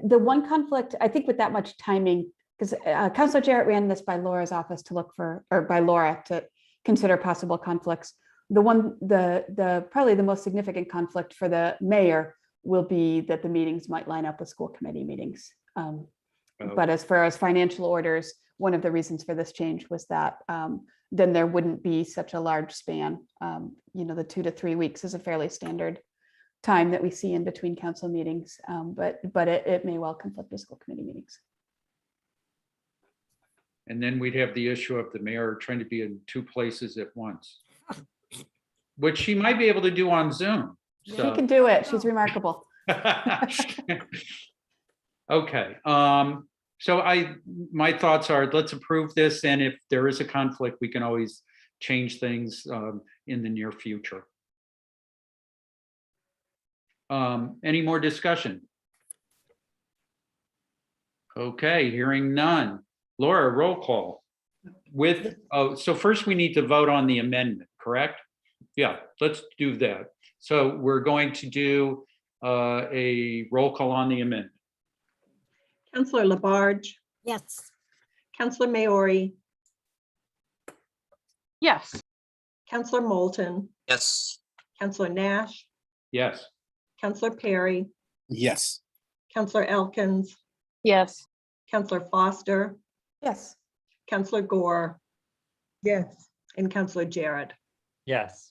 The one conflict, I think with that much timing, because Councilor Jarrett ran this by Laura's office to look for, or by Laura to consider possible conflicts. Probably the most significant conflict for the mayor will be that the meetings might line up with school committee meetings. But as far as financial orders, one of the reasons for this change was that then there wouldn't be such a large span. The 2 to 3 weeks is a fairly standard time that we see in between council meetings, but it may well conflict with school committee meetings. And then we'd have the issue of the mayor trying to be in 2 places at once, which she might be able to do on Zoom. She can do it. She's remarkable. Okay. So my thoughts are, let's approve this, and if there is a conflict, we can always change things in the near future. Any more discussion? Okay, hearing none. Laura, roll call. So first we need to vote on the amendment, correct? Yeah, let's do that. So we're going to do a roll call on the amendment. Councillor Labarge, Yes. Councillor Meriori, Yes. Councillor Moulton, Yes. Councillor Nash, Yes. Councillor Perry, Yes. Councillor Elkins, Yes. Councillor Foster, Yes. Councillor Gore, Yes. and Councillor Jarrett. Yes.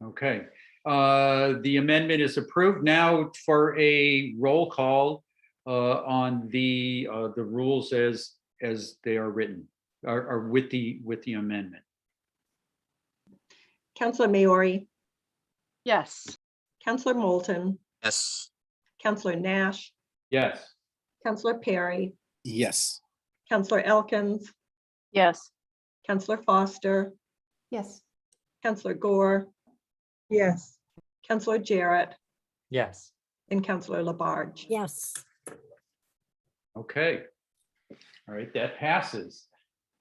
Okay. The amendment is approved. Now for a roll call on the rules as they are written, or with the amendment. Councillor Meriori, Yes. Councillor Moulton, Yes. Councillor Nash, Yes. Councillor Perry, Yes. Councillor Elkins, Yes. Councillor Foster, Yes. Councillor Gore, Yes. Councillor Jarrett, Yes. and Councillor Labarge. Yes. Okay. All right, that passes.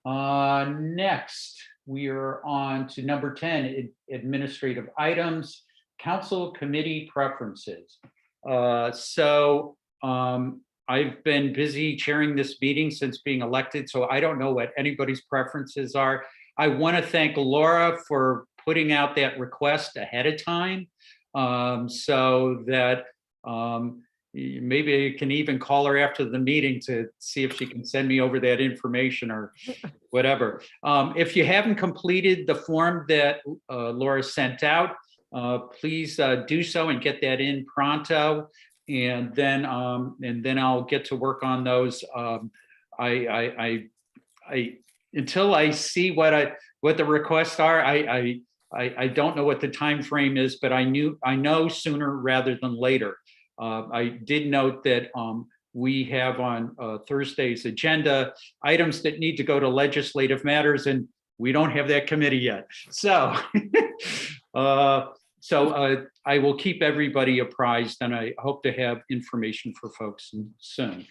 Next, we are on to number 10, administrative items, council committee preferences. I've been busy chairing this meeting since being elected, so I don't know what anybody's preferences are. I want to thank Laura for putting out that request ahead of time, so that maybe I can even call her after the meeting to see if she can send me over that information or whatever. If you haven't completed the form that Laura sent out, please do so and get that in pronto. And then I'll get to work on those. Until I see what the requests are, I don't know what the time frame is, but I know sooner rather than later. I did note that we have on Thursday's agenda items that need to go to legislative matters, and we don't have that committee yet. So, I will keep everybody apprised, and I hope to have information for folks soon.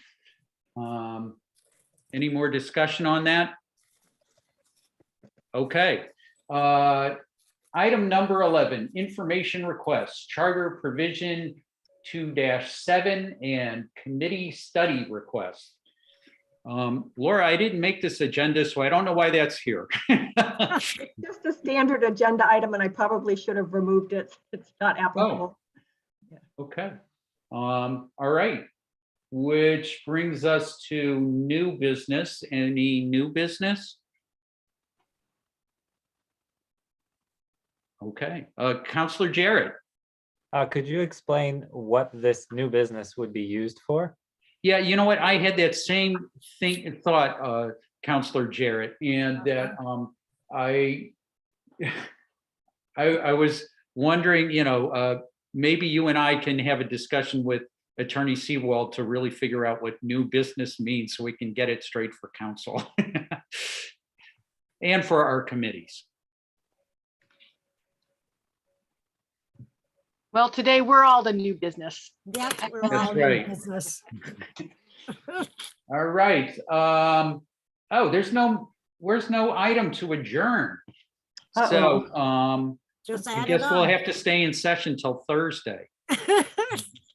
Any more discussion on that? Okay. Item number 11, information requests, charter provision 2-7 and committee study request. Laura, I didn't make this agenda, so I don't know why that's here. Just a standard agenda item, and I probably should have removed it. It's not applicable. Okay. All right. Which brings us to new business. Any new business? Okay. Counselor Jarrett. Could you explain what this new business would be used for? Yeah, you know what? I had that same thought, Counselor Jarrett, and that I was wondering, maybe you and I can have a discussion with Attorney Seawald to really figure out what new business means so we can get it straight for council and for our committees. Well, today we're all the new business. Yep, we're That's all in right. business. All right. Where's no item to adjourn? So Just I add guess it we'll on. have to stay in session till Thursday.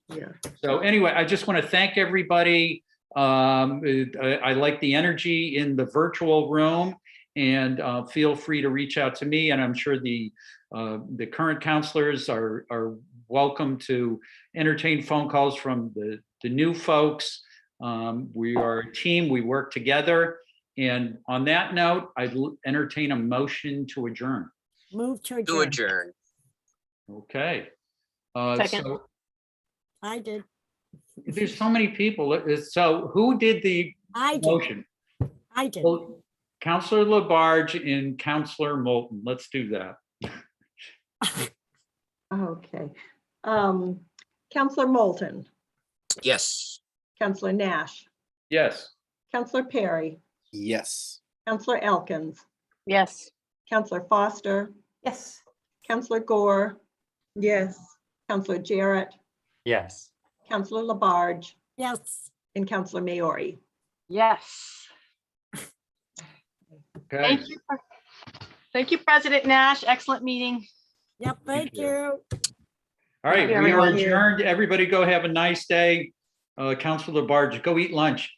Yeah. So anyway, I just want to thank everybody. I like the energy in the virtual room, and feel free to reach out to me. And I'm sure the current counselors are welcome to entertain phone calls from the new folks. We are a team, we work together. And on that note, I'd entertain a motion to adjourn. Move to To adjourn. adjourn. Okay. Second. So I did. there's so many people. So who did the I did. motion? I did. Well, Counselor Labarge and Counselor Moulton. Let's do that. Okay. Counselor Moulton, Yes. Counselor Nash, Yes. Counselor Perry, Yes. Counselor Elkins, Yes. Counselor Foster, Yes. Counselor Gore, Yes. Counselor Jarrett, Yes. Counselor Labarge, Yes. and Counselor Maori. Yes. Okay. Thank you, President Nash. Excellent meeting. Yep, thank you. you. All right, Thank you, we are everyone. adjourned. Everybody go have a nice day. Counselor Labarge, go eat lunch.